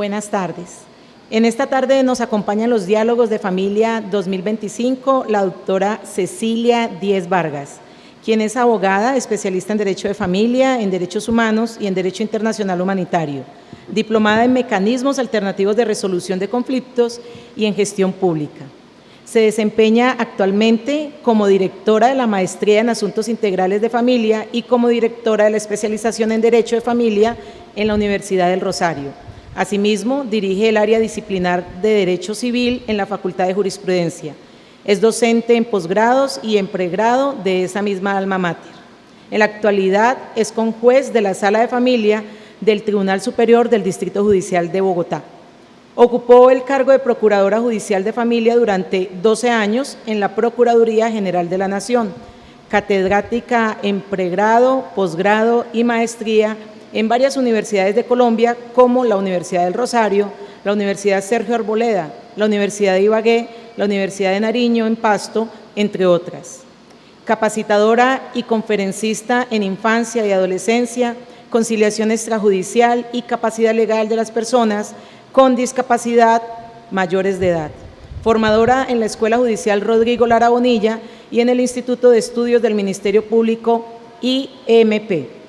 Buenas tardes. En esta tarde nos acompañan los diálogos de familia 2025 la doctora Cecilia Díez Vargas, quien es abogada, especialista en Derecho de Familia, en Derechos Humanos y en Derecho Internacional Humanitario, diplomada en Mecanismos Alternativos de Resolución de Conflictos y en Gestión Pública. Se desempeña actualmente como directora de la Maestría en Asuntos Integrales de Familia y como directora de la especialización en Derecho de Familia en la Universidad del Rosario. Asimismo, dirige el área disciplinar de Derecho Civil en la Facultad de Jurisprudencia. Es docente en posgrados y en pregrado de esa misma alma mater. En la actualidad es conjuez de la Sala de Familia del Tribunal Superior del Distrito Judicial de Bogotá. Ocupó el cargo de Procuradora Judicial de Familia durante 12 años en la Procuraduría General de la Nación, catedrática en pregrado, posgrado y maestría en varias universidades de Colombia, como la Universidad del Rosario, la Universidad Sergio Arboleda, la Universidad de Ibagué, la Universidad de Nariño en Pasto, entre otras. Capacitadora y conferencista en infancia y adolescencia, conciliación extrajudicial y capacidad legal de las personas con discapacidad mayores de edad. Formadora en la Escuela Judicial Rodrigo Lara Bonilla y en el Instituto de Estudios del Ministerio Público IMP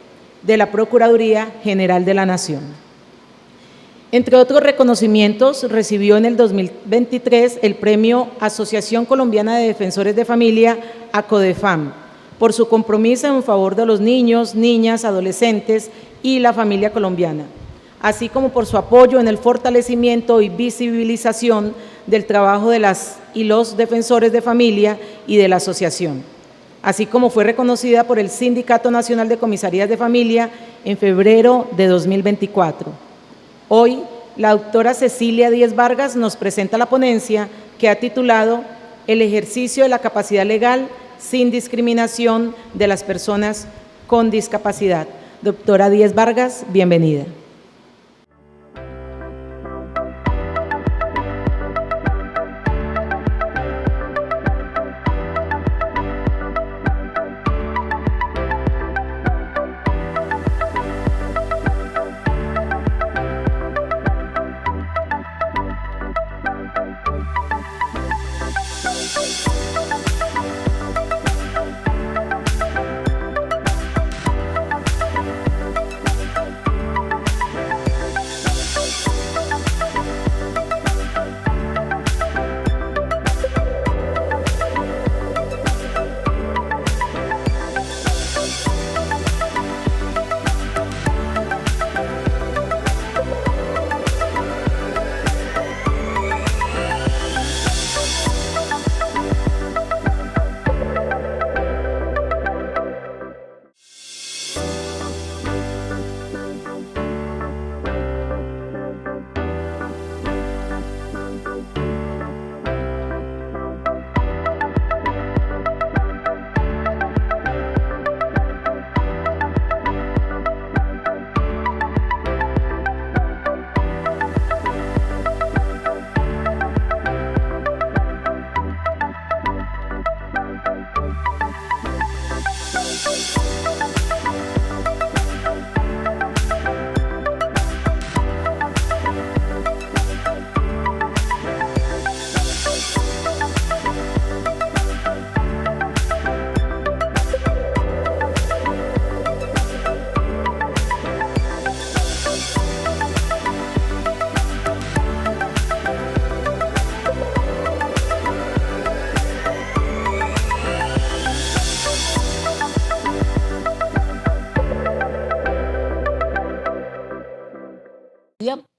de la Procuraduría General de la Nación. Entre otros reconocimientos, recibió en el 2023 el premio Asociación Colombiana de Defensores de Familia, ACODEFAM, por su compromiso en favor de los niños, niñas, adolescentes y la familia colombiana, así como por su apoyo en el fortalecimiento y visibilización del trabajo de las y los defensores de familia y de la asociación, así como fue reconocida por el Sindicato Nacional de Comisarías de Familia en febrero de 2024. Hoy, la doctora Cecilia Díez Vargas nos presenta la ponencia que ha titulado El ejercicio de la capacidad legal sin discriminación de las personas con discapacidad. Doctora Díez Vargas, bienvenida.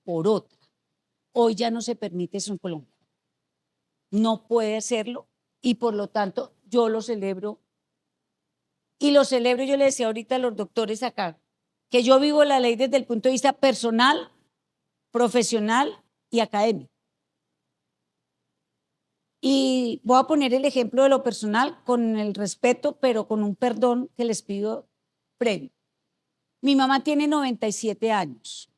Por otra. Hoy ya no se permite eso en Colombia. No puede hacerlo y por lo tanto yo lo celebro. Y lo celebro, yo le decía ahorita a los doctores acá, que yo vivo la ley desde el punto de vista personal, profesional y académico. Y voy a poner el ejemplo de lo personal con el respeto, pero con un perdón que les pido previo. Mi mamá tiene 97 años.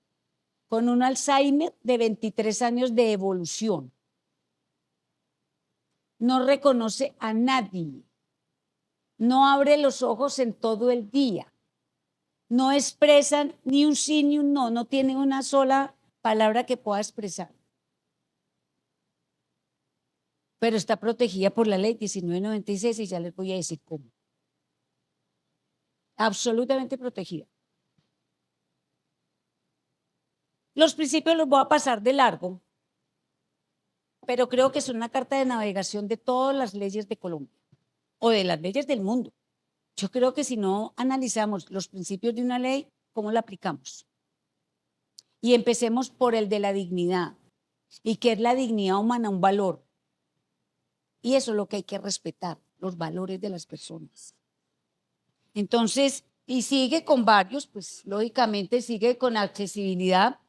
Con un Alzheimer de 23 años de evolución. No reconoce a nadie. No abre los ojos en todo el día. No expresan ni un sí ni un no. No tiene una sola palabra que pueda expresar. Pero está protegida por la ley 1996 y ya les voy a decir cómo. Absolutamente protegida. Los principios los voy a pasar de largo, pero creo que son una carta de navegación de todas las leyes de Colombia o de las leyes del mundo. Yo creo que si no analizamos los principios de una ley, ¿cómo la aplicamos? Y empecemos por el de la dignidad, y que es la dignidad humana, un valor. Y eso es lo que hay que respetar, los valores de las personas. Entonces, y sigue con varios, pues lógicamente sigue con accesibilidad,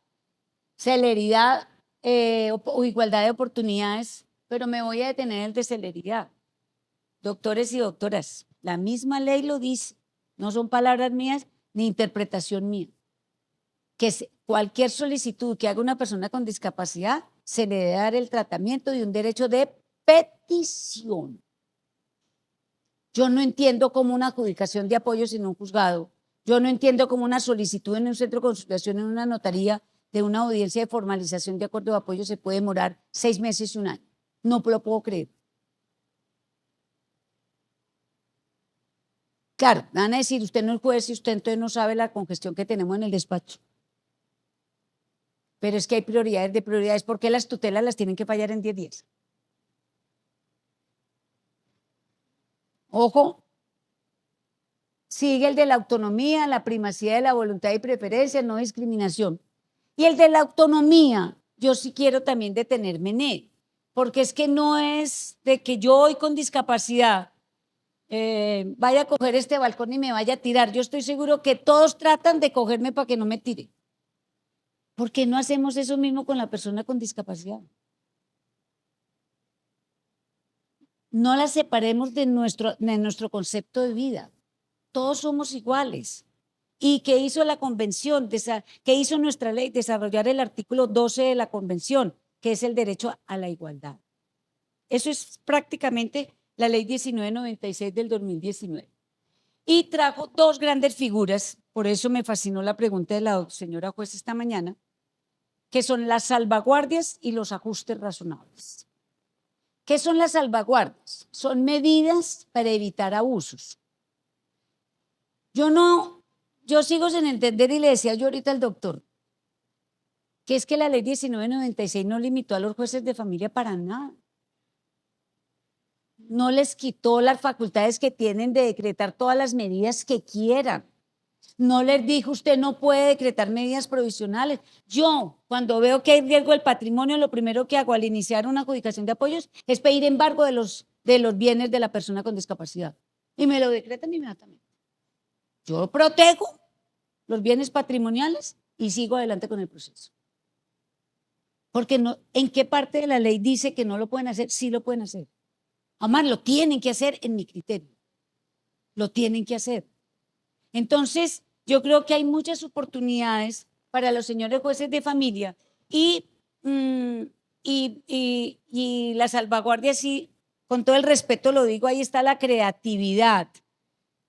celeridad o igualdad de oportunidades, pero me voy a detener en el de celeridad. Doctores y doctoras, la misma ley lo dice, no son palabras mías ni interpretación mía, que cualquier solicitud que haga una persona con discapacidad se le debe dar el tratamiento de un derecho de petición. Yo no entiendo cómo una adjudicación de apoyos en un juzgado, yo no entiendo cómo una solicitud en un centro de consultación, en una notaría de una audiencia de formalización de acuerdo de apoyo se puede demorar 6 meses y 1 año. No lo puedo creer. Claro, me van a decir, usted no es juez y usted entonces no sabe la congestión que tenemos en el despacho. Pero es que hay prioridades de prioridades. ¿Por qué las tutelas las tienen que fallar en 10 días? Ojo, sigue el de la autonomía, la primacía de la voluntad y preferencia, no discriminación. Y el de la autonomía, yo sí quiero también detenerme en él, porque es que no es de que yo hoy con discapacidad vaya a coger este balcón y me vaya a tirar. Yo estoy seguro que todos tratan de cogerme para que no me tire. ¿Por qué no hacemos eso mismo con la persona con discapacidad? No la separemos de nuestro concepto de vida. Todos somos iguales. ¿Y qué hizo la convención? ¿Qué hizo nuestra ley? Desarrollar el artículo 12 de la convención, que es el derecho a la igualdad. Eso es prácticamente la ley 1996 del 2019. Y trajo 2 grandes figuras, por eso me fascinó la pregunta de la señora juez esta mañana, que son las salvaguardias y los ajustes razonables. ¿Qué son las salvaguardias? Son medidas para evitar abusos. Yo sigo sin entender y le decía yo ahorita al doctor, que es que la ley 1996 no limitó a los jueces de familia para nada. No les quitó las facultades que tienen de decretar todas las medidas que quieran. No les dijo, usted no puede decretar medidas provisionales. Yo, cuando veo que hay riesgo del patrimonio, lo primero que hago al iniciar una adjudicación de apoyos es pedir embargo de los bienes de la persona con discapacidad. Y me lo decretan inmediatamente. Yo protejo los bienes patrimoniales y sigo adelante con el proceso. Porque no, ¿en qué parte de la ley dice que no lo pueden hacer? Sí lo pueden hacer. Además, lo tienen que hacer en mi criterio. Lo tienen que hacer. Entonces, yo creo que hay muchas oportunidades para los señores jueces de familia y la salvaguardia, sí, con todo el respeto lo digo, ahí está la creatividad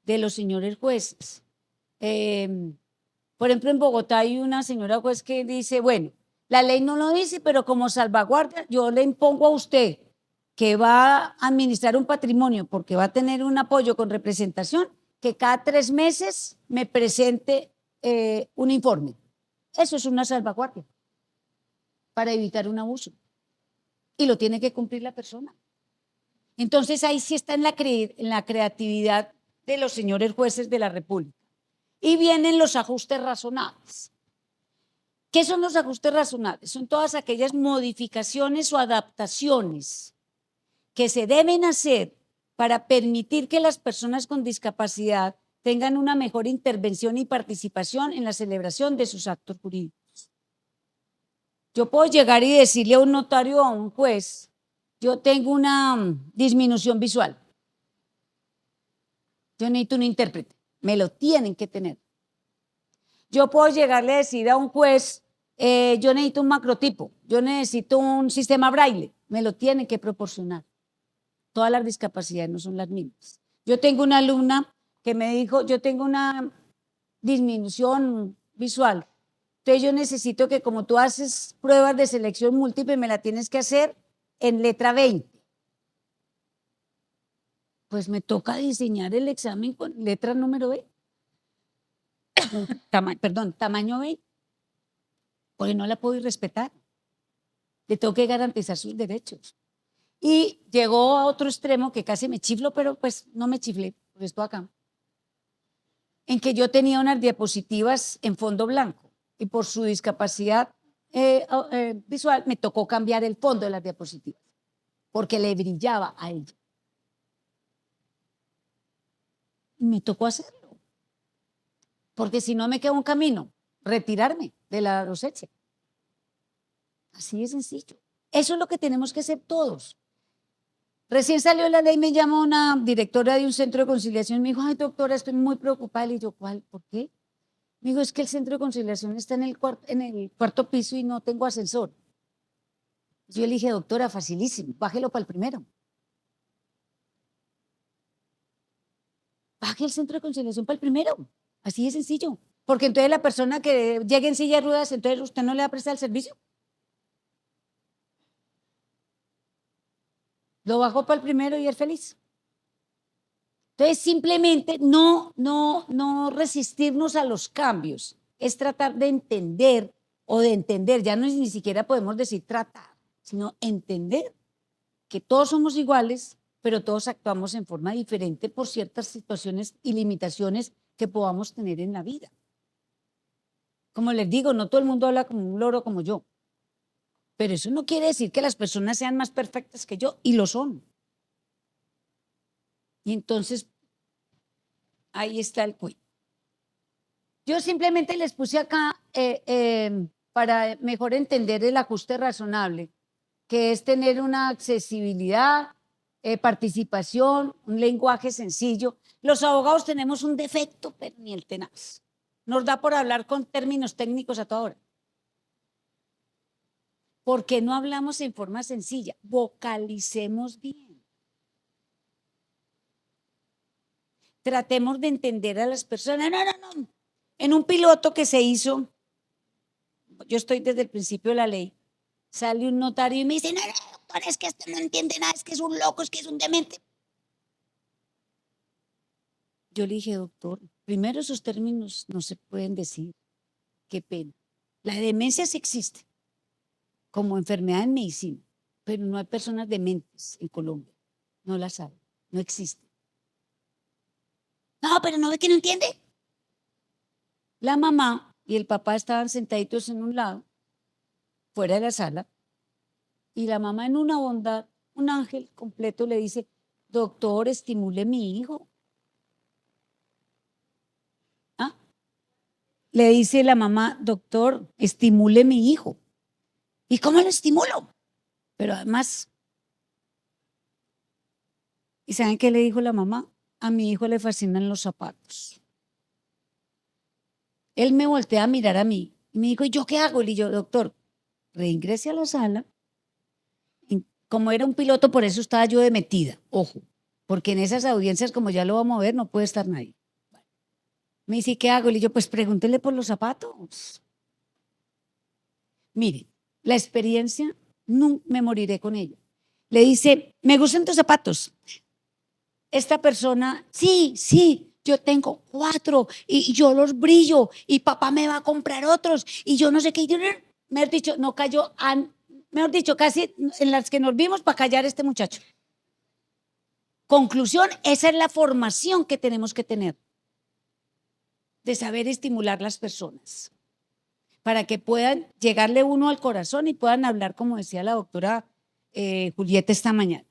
de los señores jueces. Por ejemplo, en Bogotá hay una señora juez que dice, bueno, la ley no lo dice, pero como salvaguardia yo le impongo a usted que va a administrar un patrimonio porque va a tener un apoyo con representación, que cada 3 meses me presente un informe. Eso es una salvaguardia para evitar un abuso. Y lo tiene que cumplir la persona. Entonces ahí sí está en la creatividad de los señores jueces de la República. Y vienen los ajustes razonables. ¿Qué son los ajustes razonables? Son todas aquellas modificaciones o adaptaciones que se deben hacer para permitir que las personas con discapacidad tengan una mejor intervención y participación en la celebración de sus actos jurídicos. Yo puedo llegar y decirle a un notario o a un juez, yo tengo una disminución visual. Yo necesito un intérprete, me lo tienen que tener. Yo puedo llegarle a decir a un juez, yo necesito un macrotipo, yo necesito un sistema braille, me lo tienen que proporcionar. Todas las discapacidades no son las mismas. Yo tengo una alumna que me dijo, yo tengo una disminución visual, Entonces yo necesito que como tú haces pruebas de selección múltiple, me la tienes que hacer en letra 20. Pues me toca diseñar el examen con letra número 20. Tamaño 20. Porque no la puedo ir respetar. Le tengo que garantizar sus derechos. Y llegó a otro extremo que casi me chiflo, pero pues no me chiflé, porque estoy acá. En que yo tenía unas diapositivas en fondo blanco y por su discapacidad visual me tocó cambiar el fondo de las diapositivas porque le brillaba a ella. Me tocó hacerlo, porque si no me queda un camino, retirarme de la docencia. Así de sencillo. Eso es lo que tenemos que hacer todos. Recién salió la ley, me llamó una directora de un centro de conciliación y me dijo, ay doctora, estoy muy preocupada. Y yo, ¿cuál? ¿Por qué? Me dijo, es que el centro de conciliación está en el cuarto piso y no tengo ascensor. Yo le dije, doctora, facilísimo, bájelo para el primero. Baje el centro de conciliación para el primero. Así de sencillo. Porque entonces la persona que llegue en silla de ruedas, entonces usted no le va a prestar el servicio. Lo bajó para el primero y es feliz. Entonces, simplemente no resistirnos a los cambios, es tratar de entender ya no es ni siquiera podemos decir tratar, sino entender que todos somos iguales, pero todos actuamos en forma diferente por ciertas situaciones y limitaciones que podamos tener en la vida. Como les digo, no todo el mundo habla como un loro como yo, pero eso no quiere decir que las personas sean más perfectas que yo, y lo son. Y entonces, ahí está el cuento. Yo simplemente les puse acá para mejor entender el ajuste razonable, que es tener una accesibilidad, participación, un lenguaje sencillo. Los abogados tenemos un defecto, pero ni el tenaz. Nos da por hablar con términos técnicos a toda hora. ¿Por qué no hablamos en forma sencilla? Vocalicemos bien. Tratemos de entender a las personas. No. En un piloto que se hizo, yo estoy desde el principio de la ley, sale un notario y me dice, no, doctor, es que este no entiende nada, es que es un loco, es que es un demente. Yo le dije, doctor, primero esos términos no se pueden decir. Qué pena. La demencia sí existe como enfermedad en medicina, pero no hay personas dementes en Colombia. No las hay, no existe. No, pero no ve que no entiende. La mamá y el papá estaban sentaditos en un lado, fuera de la sala, y la mamá en una bondad, un ángel completo le dice, doctor, estimule a mi hijo. ¿Ah? Le dice la mamá, doctor, estimule a mi hijo. ¿Y cómo lo estimulo? Pero además, ¿y saben qué le dijo la mamá? A mi hijo le fascinan los zapatos. Él me voltea a mirar a mí y me dijo, ¿y yo qué hago? Le digo, doctor, reingrese a la sala. Como era un piloto, por eso estaba yo de metida, ojo, porque en esas audiencias, como ya lo vamos a ver, no puede estar nadie. Me dice, ¿qué hago? Le digo, pues pregúntele por los zapatos. Mire, la experiencia, no me moriré con ella. Le dice, me gustan tus zapatos. Esta persona, sí, yo tengo 4 y yo los brillo y papá me va a comprar otros y yo no sé qué. Mejor dicho, no cayó, mejor dicho, casi en las que nos vimos para callar a este muchacho. Conclusión, esa es la formación que tenemos que tener, de saber estimular las personas, para que puedan llegarle uno al corazón y puedan hablar, como decía la doctora Julieta esta mañana.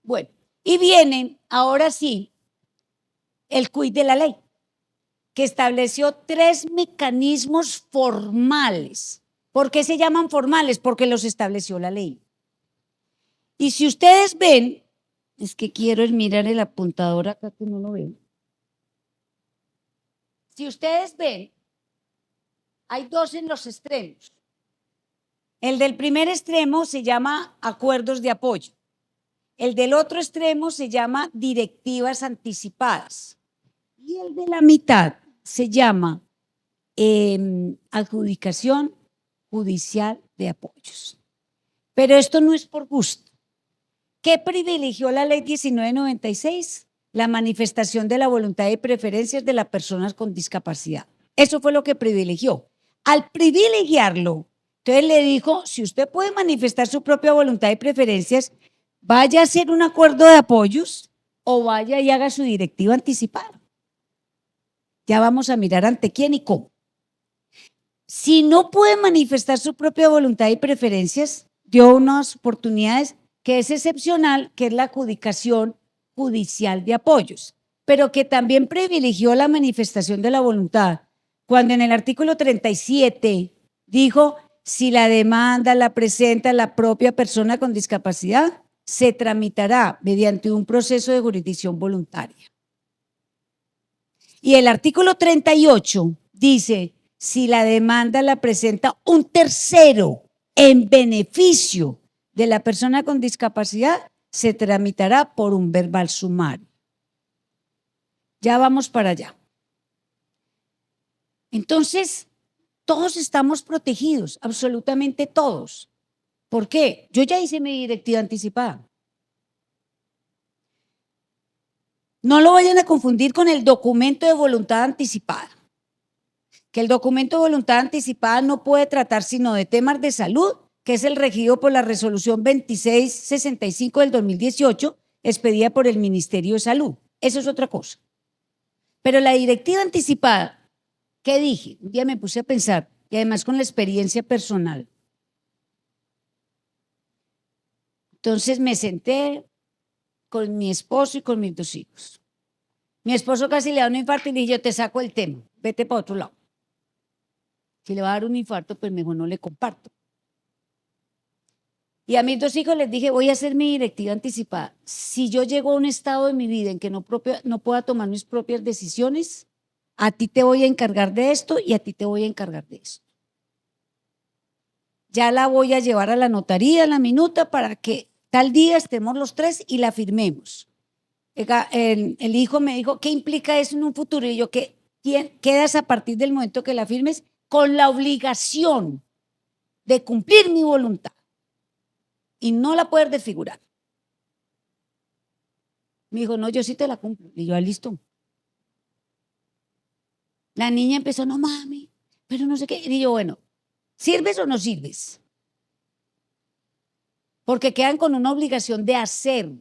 Bueno, y viene ahora sí el quid de la ley, que estableció 3 mecanismos formales. ¿Por qué se llaman formales? Porque los estableció la ley. Y si ustedes ven, es que quiero mirar el apuntador acá que no lo veo. Si ustedes ven, hay 2 en los extremos. El del primer extremo se llama acuerdos de apoyo. El del otro extremo se llama directivas anticipadas. Y el de la mitad se llama adjudicación judicial de apoyos. Pero esto no es por gusto. ¿Qué privilegió la ley 1996? La manifestación de la voluntad y preferencias de las personas con discapacidad. Eso fue lo que privilegió. Al privilegiarlo, entonces le dijo, si usted puede manifestar su propia voluntad y preferencias, vaya a hacer un acuerdo de apoyos o vaya y haga su directiva anticipada. Ya vamos a mirar ante quién y cómo. Si no puede manifestar su propia voluntad y preferencias, dio unas oportunidades que es excepcional, que es la adjudicación judicial de apoyos, pero que también privilegió la manifestación de la voluntad, cuando en el artículo 37 dijo, si la demanda la presenta la propia persona con discapacidad, se tramitará mediante un proceso de jurisdicción voluntaria. Y el artículo 38 dice, si la demanda la presenta un tercero en beneficio de la persona con discapacidad, se tramitará por un verbal sumario. Ya vamos para allá. Entonces, todos estamos protegidos, absolutamente todos. ¿Por qué? Yo ya hice mi directiva anticipada. No lo vayan a confundir con el documento de voluntad anticipada. Que el documento de voluntad anticipada no puede tratar sino de temas de salud, que es el regido por la resolución 2665 del 2018, expedida por el Ministerio de Salud. Eso es otra cosa. Pero la directiva anticipada, ¿qué dije? Un día me puse a pensar, y además con la experiencia personal. Entonces me senté con mi esposo y con mis 2 hijos. Mi esposo casi le da un infarto y le dije, yo te saco el tema, vete para otro lado. Si le va a dar un infarto, pues mejor no le comparto. Y a mis 2 hijos les dije, voy a hacer mi directiva anticipada. Si yo llego a un estado de mi vida en que no pueda tomar mis propias decisiones, a ti te voy a encargar de esto y a ti te voy a encargar de esto. Ya la voy a llevar a la notaría, a la minuta, para que tal día estemos los 3 y la firmemos. El hijo me dijo, ¿qué implica eso en un futuro? Y yo, que quedas a partir del momento que la firmes con la obligación de cumplir mi voluntad y no la puedes desfigurar. Me dijo, no, yo sí te la cumplo. Y yo, listo. La niña empezó, no mami, pero no sé qué. Y yo, bueno, ¿sirves o no sirves? Porque quedan con una obligación de hacer.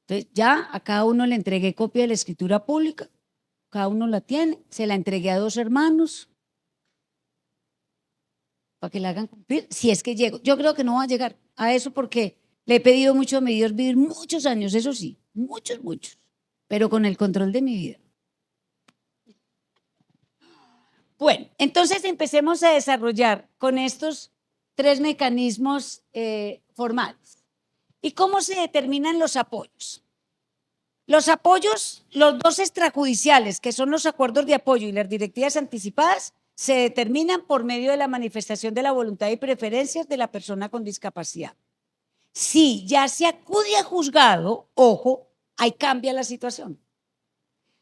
Entonces ya a cada uno le entregué copia de la escritura pública, cada uno la tiene, se la entregué a 2 hermanos para que la hagan cumplir, si es que llego. Yo creo que no va a llegar a eso porque le he pedido mucho a mi Dios vivir muchos años, eso sí, muchos, pero con el control de mi vida. Bueno, entonces empecemos a desarrollar con estos 3 mecanismos formales. ¿Y cómo se determinan los apoyos? Los apoyos, los 2 extrajudiciales, que son los acuerdos de apoyo y las directivas anticipadas, se determinan por medio de la manifestación de la voluntad y preferencias de la persona con discapacidad. Si ya se acude a juzgado, ojo, ahí cambia la situación.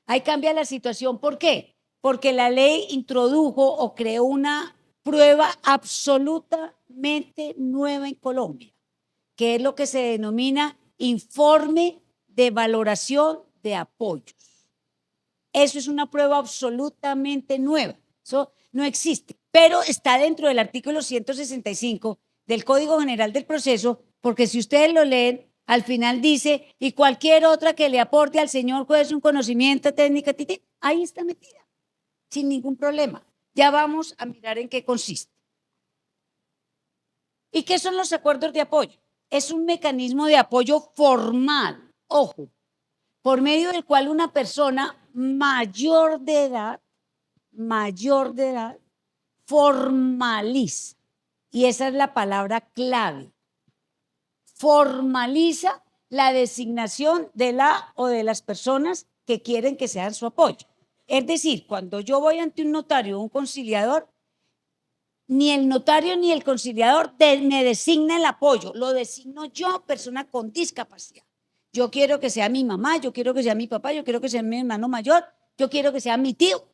Ahí cambia la situación, ¿por qué? Porque la ley introdujo o creó una prueba absolutamente nueva en Colombia, que es lo que se denomina informe de valoración de apoyos. Eso es una prueba absolutamente nueva, eso no existe, pero está dentro del artículo 165 del Código General del Proceso, porque si ustedes lo leen, al final dice, y cualquier otra que le aporte al señor juez un conocimiento técnico, ahí está metida, sin ningún problema. Ya vamos a mirar en qué consiste. ¿Y qué son los acuerdos de apoyo? Es un mecanismo de apoyo formal, ojo, por medio del cual una persona mayor de edad, formaliza, y esa es la palabra clave, formaliza la designación de la o de las personas que quieren que sean su apoyo. Es decir, cuando yo voy ante un notario o un conciliador, ni el notario ni el conciliador me designa el apoyo, lo designo yo, persona con discapacidad. Yo quiero que sea mi mamá, yo quiero que sea mi papá, yo quiero que sea mi hermano mayor, yo quiero que sea mi tío.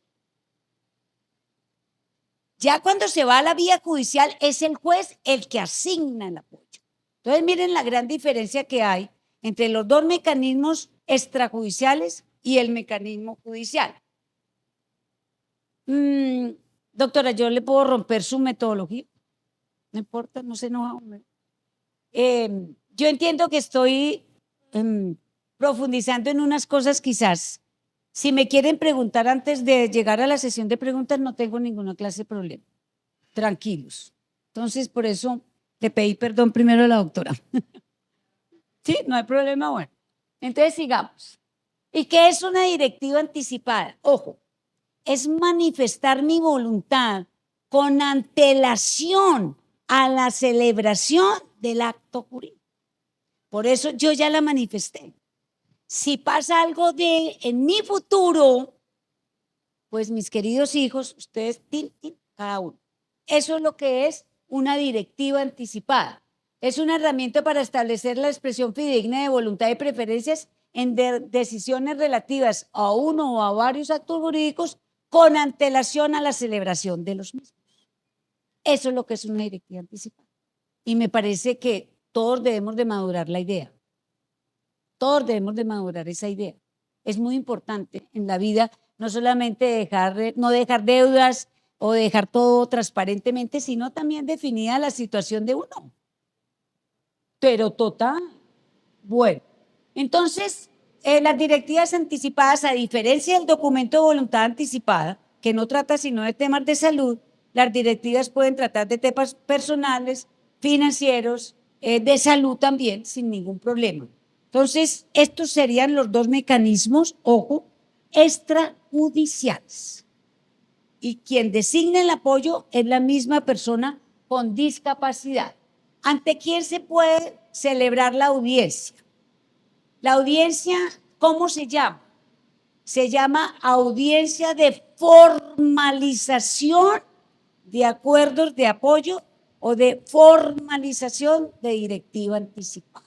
Ya cuando se va a la vía judicial es el juez el que asigna el apoyo. Entonces miren la gran diferencia que hay entre los dos mecanismos extrajudiciales y el mecanismo judicial. Doctora, yo le puedo romper su metodología. No importa, no se enoja. Yo entiendo que estoy profundizando en unas cosas quizás. Si me quieren preguntar antes de llegar a la sesión de preguntas, no tengo ninguna clase de problema. Tranquilos. Entonces, por eso le pedí perdón primero a la doctora. Sí, no hay problema, bueno. Entonces, sigamos. ¿Y qué es una directiva anticipada? Ojo, es manifestar mi voluntad con antelación a la celebración del acto jurídico. Por eso yo ya la manifesté. Si pasa algo en mi futuro, pues mis queridos hijos, ustedes, cada uno. Eso es lo que es una directiva anticipada. Es una herramienta para establecer la expresión fidedigna de voluntad y preferencias en decisiones relativas a uno o a varios actos jurídicos con antelación a la celebración de los mismos. Eso es lo que es una directiva anticipada. Y me parece que todos debemos de madurar la idea. Todos debemos de madurar esa idea. Es muy importante en la vida no solamente no dejar deudas o dejar todo transparentemente, sino también definida la situación de uno. Pero total. Bueno, entonces las directivas anticipadas, a diferencia del documento de voluntad anticipada, que no trata sino de temas de salud, las directivas pueden tratar de temas personales, financieros, de salud también, sin ningún problema. Entonces, estos serían los dos mecanismos, ojo, extrajudiciales. Y quien designa el apoyo es la misma persona con discapacidad. ¿Ante quién se puede celebrar la audiencia? La audiencia, ¿cómo se llama? Se llama audiencia de formalización de acuerdos de apoyo o de formalización de directiva anticipada.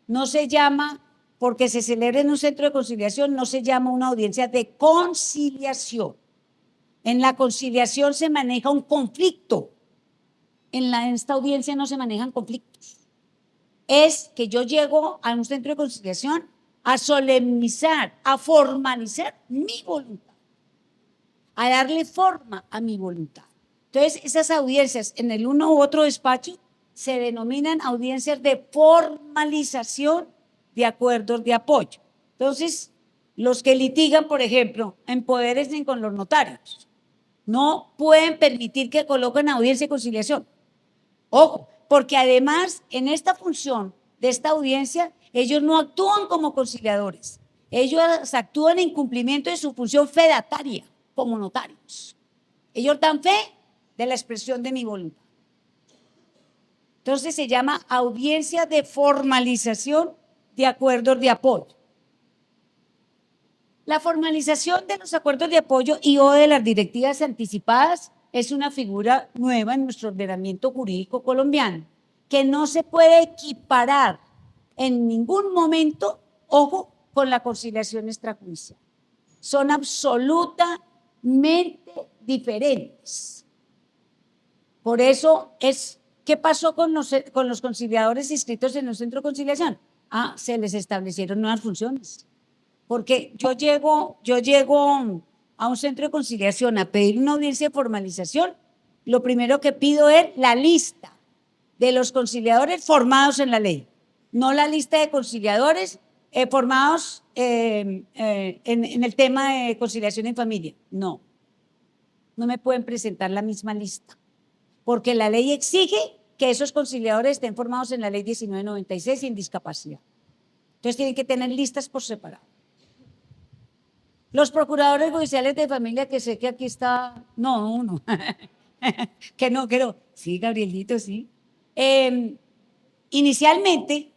No se llama, porque se celebra en un centro de conciliación, no se llama una audiencia de conciliación. En la conciliación se maneja un conflicto. En esta audiencia no se manejan conflictos. Es que yo llego a un centro de conciliación a solemnizar, a formalizar mi voluntad, a darle forma a mi voluntad. Entonces, esas audiencias en el uno u otro despacho se denominan audiencias de formalización de acuerdos de apoyo. Entonces, los que litigan, por ejemplo, empodérense con los notarios. No pueden permitir que coloquen audiencia de conciliación. Ojo, porque además en esta función de esta audiencia, ellos no actúan como conciliadores. Ellos actúan en cumplimiento de su función fedataria como notarios. Ellos dan fe de la expresión de mi voluntad. Entonces se llama audiencia de formalización de acuerdos de apoyo. La formalización de los acuerdos de apoyo y o de las directivas anticipadas es una figura nueva en nuestro ordenamiento jurídico colombiano, que no se puede equiparar en ningún momento, ojo, con la conciliación extrajudicial. Son absolutamente diferentes. Por eso ¿qué pasó con los conciliadores inscritos en el centro de conciliación? Se les establecieron nuevas funciones. Porque yo llego a un centro de conciliación a pedir una audiencia de formalización, lo primero que pido es la lista de los conciliadores formados en la ley, no la lista de conciliadores formados en el tema de conciliación en familia. No me pueden presentar la misma lista, porque la ley exige que esos conciliadores estén formados en la ley 1996 sin discapacidad. Entonces tienen que tener listas por separado. Los procuradores judiciales de familia, que sé que aquí está, no, que no. Sí, Gabrielito, sí. Inicialmente,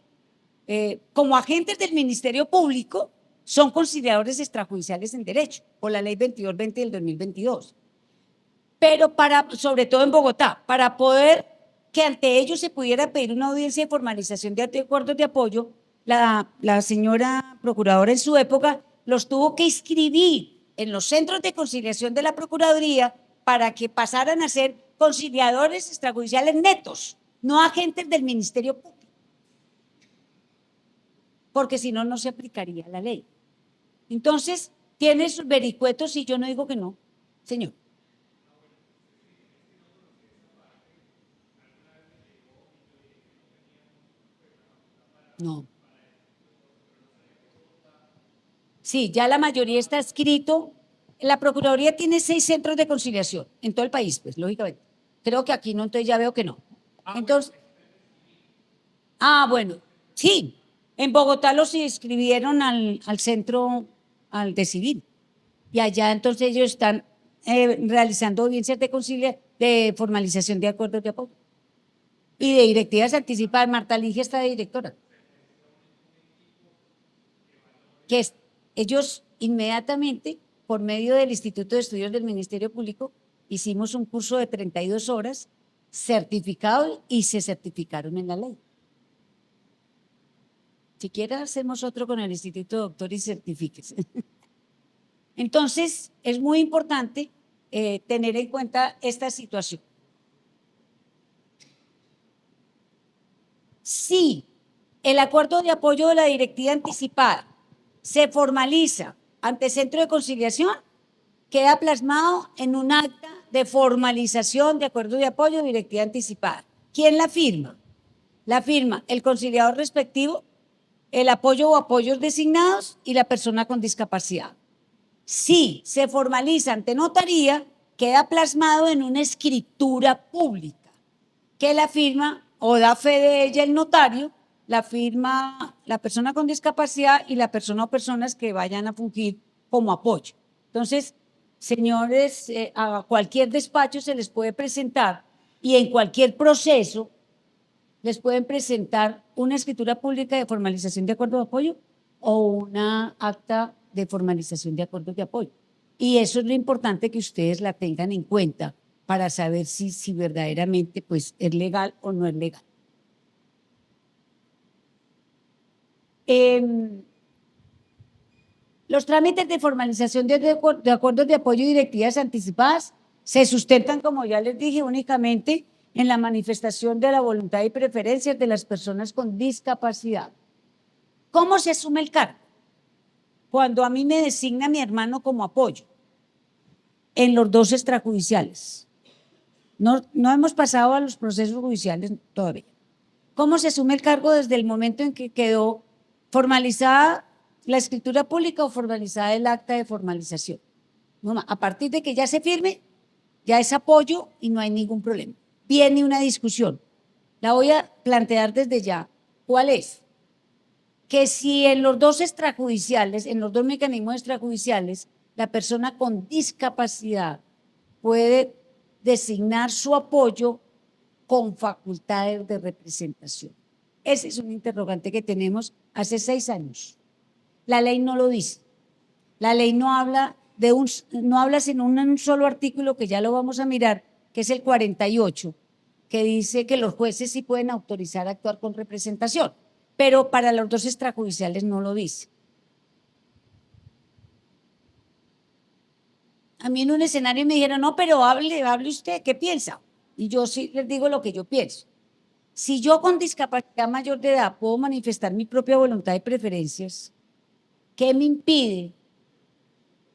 como agentes del Ministerio Público, son conciliadores extrajudiciales en derecho, por la ley 2220 del 2022. Pero sobre todo en Bogotá, para poder que ante ellos se pudiera pedir una audiencia de formalización de acuerdos de apoyo, la señora procuradora en su época los tuvo que inscribir en los centros de conciliación de la Procuraduría para que pasaran a ser conciliadores extrajudiciales netos, no agentes del Ministerio Público. Porque si no, no se aplicaría la ley. Entonces, tiene sus vericuetos y yo no digo que no, señor. No. Sí, ya la mayoría está escrito. La Procuraduría tiene 6 centros de conciliación en todo el país, pues, lógicamente. Creo que aquí no, entonces ya veo que no. Entonces, bueno, sí. En Bogotá los inscribieron al centro, al de civil. Y allá entonces ellos están realizando audiencias de formalización de acuerdos de apoyo. Y de directivas anticipadas. Marta Ligia está de directora. Ellos inmediatamente, por medio del Instituto de Estudios del Ministerio Público, hicimos un curso de 32 horas certificado y se certificaron en la ley. Si quiere, hacemos otro con el Instituto Doctor y certifíquese. Entonces, es muy importante tener en cuenta esta situación. Si el acuerdo de apoyo de la directiva anticipada se formaliza ante centro de conciliación, queda plasmado en un acta de formalización de acuerdo de apoyo de directiva anticipada. ¿Quién la firma? La firma el conciliador respectivo, el apoyo o apoyos designados y la persona con discapacidad. Si se formaliza ante notaría, queda plasmado en una escritura pública que la firma o da fe de ella el notario, la firma la persona con discapacidad y la persona o personas que vayan a fungir como apoyo. Entonces, señores, a cualquier despacho se les puede presentar y en cualquier proceso les pueden presentar una escritura pública de formalización de acuerdo de apoyo o una acta de formalización de acuerdos de apoyo. Y eso es lo importante que ustedes la tengan en cuenta para saber si verdaderamente pues, es legal o no es legal. Los trámites de formalización de acuerdos de apoyo y directivas anticipadas se sustentan, como ya les dije, únicamente en la manifestación de la voluntad y preferencias de las personas con discapacidad. ¿Cómo se asume el cargo? Cuando a mí me designa mi hermano como apoyo en los 2 extrajudiciales. No hemos pasado a los procesos judiciales todavía. ¿Cómo se asume el cargo desde el momento en que quedó formalizada la escritura pública o formalizada el acta de formalización? A partir de que ya se firme, ya es apoyo y no hay ningún problema. Viene una discusión. La voy a plantear desde ya. ¿Cuál es? Que si en los 2 extrajudiciales, en los 2 mecanismos extrajudiciales, la persona con discapacidad puede designar su apoyo con facultades de representación. Ese es un interrogante que tenemos hace 6 años. La ley no lo dice. La ley no habla sino un solo artículo que ya lo vamos a mirar, que es el 48, que dice que los jueces sí pueden autorizar a actuar con representación, pero para los 2 extrajudiciales no lo dice. A mí en un escenario me dijeron, no, pero hable usted, ¿qué piensa? Y yo sí les digo lo que yo pienso. Si yo con discapacidad mayor de edad puedo manifestar mi propia voluntad y preferencias, ¿qué me impide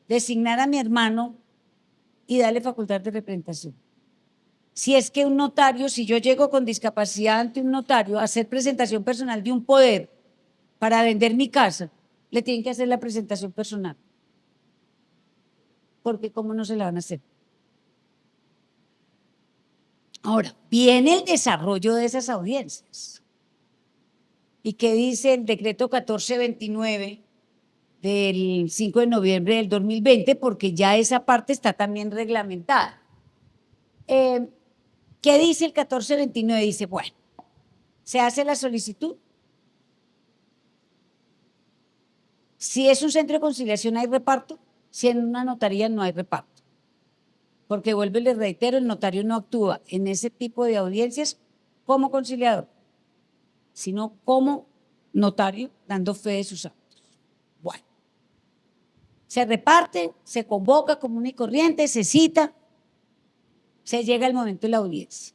designar a mi hermano y darle facultad de representación? Si es que un notario, si yo llego con discapacidad ante un notario a hacer presentación personal de un poder para vender mi casa, le tienen que hacer la presentación personal. Porque ¿cómo no se la van a hacer? Ahora, viene el desarrollo de esas audiencias. ¿Y qué dice el decreto 1429 del 5 de noviembre del 2020? Porque ya esa parte está también reglamentada. ¿Qué dice el 1429? Dice, bueno, se hace la solicitud. Si es un centro de conciliación hay reparto, si en una notaría no hay reparto. Porque vuelvo y les reitero, el notario no actúa en ese tipo de audiencias como conciliador, sino como notario dando fe de sus actos. Bueno, se reparte, se convoca común y corriente, se cita se llega el momento de la audiencia.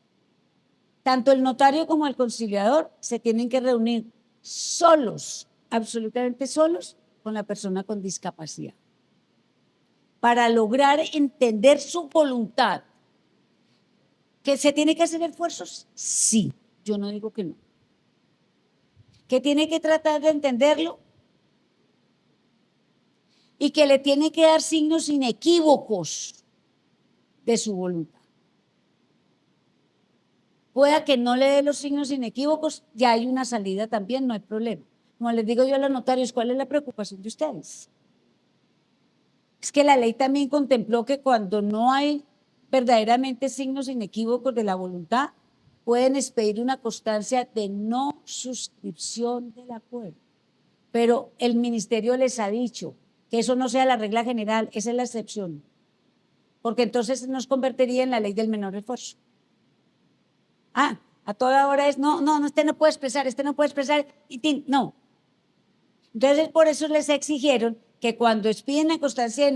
Tanto el notario como el conciliador se tienen que reunir solos, absolutamente solos, con la persona con discapacidad, para lograr entender su voluntad. ¿Que se tiene que hacer esfuerzos? Sí, yo no digo que no. ¿Que tiene que tratar de entenderlo? Y que le tiene que dar signos inequívocos de su voluntad. Pueda que no le dé los signos inequívocos, ya hay una salida también, no hay problema. Como les digo yo a los notarios, ¿cuál es la preocupación de ustedes? Es que la ley también contempló que cuando no hay verdaderamente signos inequívocos de la voluntad, pueden expedir una constancia de no suscripción del acuerdo. Pero el ministerio les ha dicho que eso no sea la regla general, esa es la excepción. Porque entonces nos convertiría en la ley del menor esfuerzo. A toda hora es, no, usted no puede expresar, no. Entonces, por eso les exigieron que cuando expiden la constancia de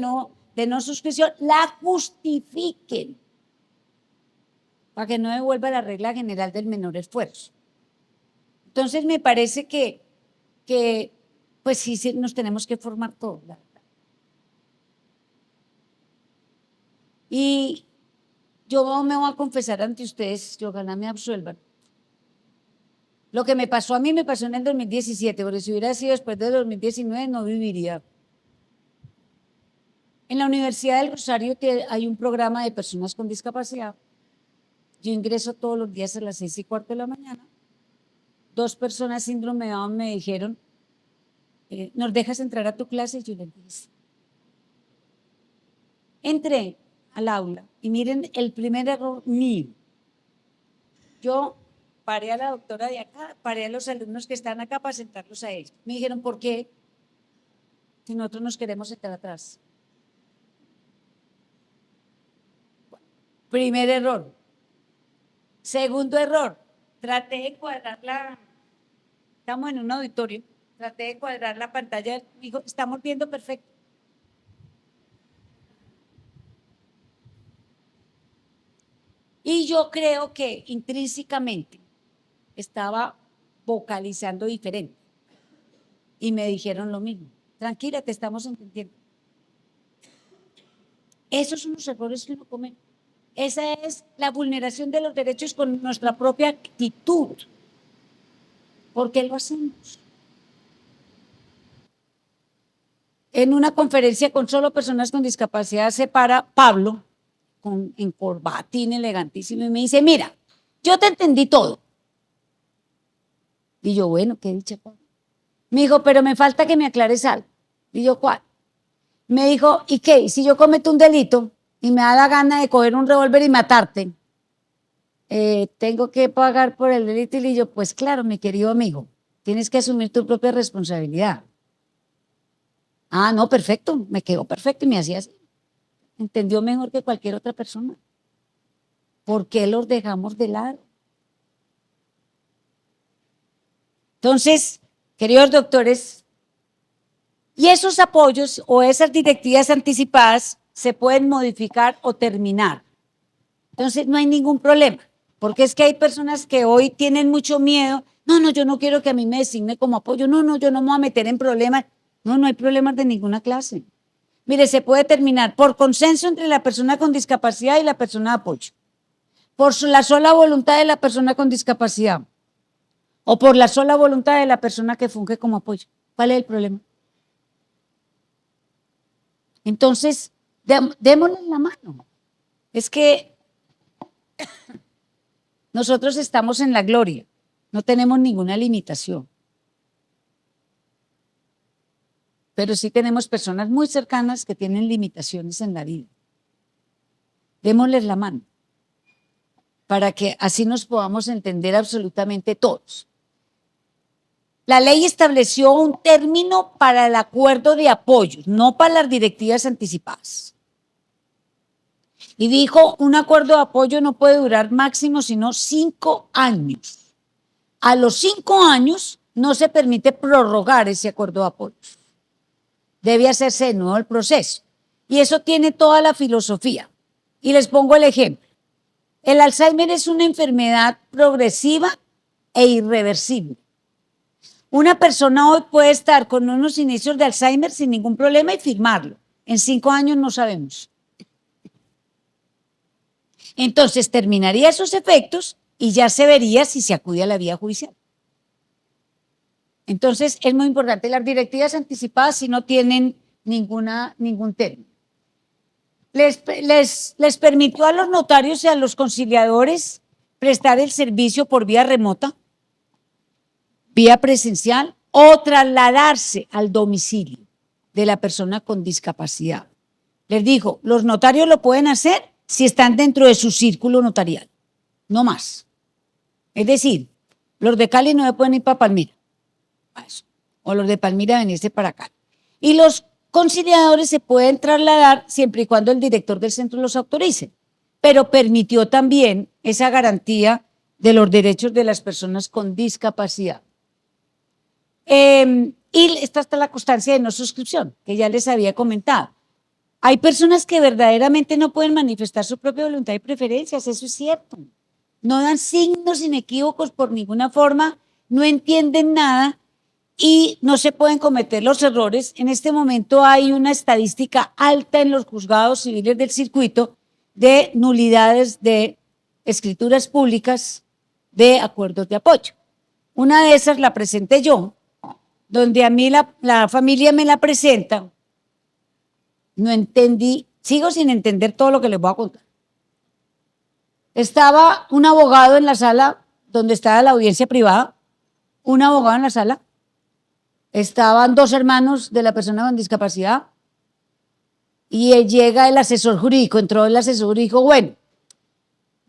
no suscripción, la justifiquen, para que no devuelva la regla general del menor esfuerzo. Entonces, me parece que pues sí, nos tenemos que formar todos, la verdad. Y yo me voy a confesar ante ustedes, y ojalá me absuelvan. Lo que me pasó a mí me pasó en el 2017, porque si hubiera sido después del 2019 no viviría. En la Universidad del Rosario hay un programa de personas con discapacidad. Yo ingreso todos los días a las 6:15 de la mañana. 2 personas síndrome de Down me dijeron, ¿nos dejas entrar a tu clase? Y yo les dije, sí. Entré al aula y miren el primer error mío. Yo paré a la doctora de acá, paré a los alumnos que están acá para sentarlos a ellos. Me dijeron, ¿por qué? Si nosotros nos queremos sentar atrás. Primer error. Segundo error, traté de cuadrar estamos en un auditorio, traté de cuadrar la pantalla, dijo, estamos viendo perfecto. Y yo creo que intrínsecamente estaba vocalizando diferente. Y me dijeron lo mismo. Tranquila, te estamos entendiendo. Esos son los errores que uno comete. Esa es la vulneración de los derechos con nuestra propia actitud. ¿Por qué lo hacemos? En una conferencia con solo personas con discapacidad se para Pablo en corbatín elegantísimo y me dice, mira, yo te entendí todo. Y yo, bueno, qué dicha, Pablo. Me dijo, pero me falta que me aclares algo. Y yo, ¿cuál? Me dijo, ¿y qué? Si yo cometo un delito y me da la gana de coger un revólver y matarte, tengo que pagar por el delito. Y yo, pues claro, mi querido amigo, tienes que asumir tu propia responsabilidad. No, perfecto, me quedó perfecto y me hacía así. Entendió mejor que cualquier otra persona. ¿Por qué los dejamos de lado? Entonces, queridos doctores, y esos apoyos o esas directivas anticipadas se pueden modificar o terminar. Entonces, no hay ningún problema, porque es que hay personas que hoy tienen mucho miedo. No, yo no quiero que a mí me designe como apoyo. No, yo no me voy a meter en problemas. No hay problemas de ninguna clase. Mire, se puede terminar por consenso entre la persona con discapacidad y la persona de apoyo, por la sola voluntad de la persona con discapacidad o por la sola voluntad de la persona que funge como apoyo. ¿Cuál es el problema? Entonces, démosle la mano. Es que nosotros estamos en la gloria, no tenemos ninguna limitación. Pero sí tenemos personas muy cercanas que tienen limitaciones en la vida. Démosles la mano para que así nos podamos entender absolutamente todos. La ley estableció un término para el acuerdo de apoyo, no para las directivas anticipadas. Y dijo, un acuerdo de apoyo no puede durar máximo sino 5 años. A los 5 años no se permite prorrogar ese acuerdo de apoyo. Debe hacerse de nuevo el proceso. Y eso tiene toda la filosofía. Y les pongo el ejemplo. El Alzheimer es una enfermedad progresiva e irreversible. Una persona hoy puede estar con unos inicios de Alzheimer sin ningún problema y firmarlo. En 5 años no sabemos. Entonces terminaría esos efectos y ya se vería si se acude a la vía judicial. Entonces es muy importante. Las directivas anticipadas si no tienen ningún término. Les permitió a los notarios y a los conciliadores prestar el servicio por vía remota, vía presencial o trasladarse al domicilio de la persona con discapacidad. Les dijo, los notarios lo pueden hacer si están dentro de su círculo notarial, no más. Es decir, los de Cali no se pueden ir para Palmira, o los de Palmira venirse para acá. Y los conciliadores se pueden trasladar siempre y cuando el director del centro los autorice, pero permitió también esa garantía de los derechos de las personas con discapacidad. Y esta está la constancia de no suscripción, que ya les había comentado. Hay personas que verdaderamente no pueden manifestar su propia voluntad y preferencias, eso es cierto. No dan signos inequívocos por ninguna forma, no entienden nada y no se pueden cometer los errores. En este momento hay una estadística alta en los juzgados civiles del circuito de nulidades de escrituras públicas de acuerdos de apoyo. Una de esas la presenté yo, donde a mí la familia me la presenta. No entendí, sigo sin entender todo lo que les voy a contar. Estaba un abogado en la sala donde estaba la audiencia privada, un abogado en la sala, estaban 2 hermanos de la persona con discapacidad y llega el asesor jurídico, entró el asesor y dijo, bueno,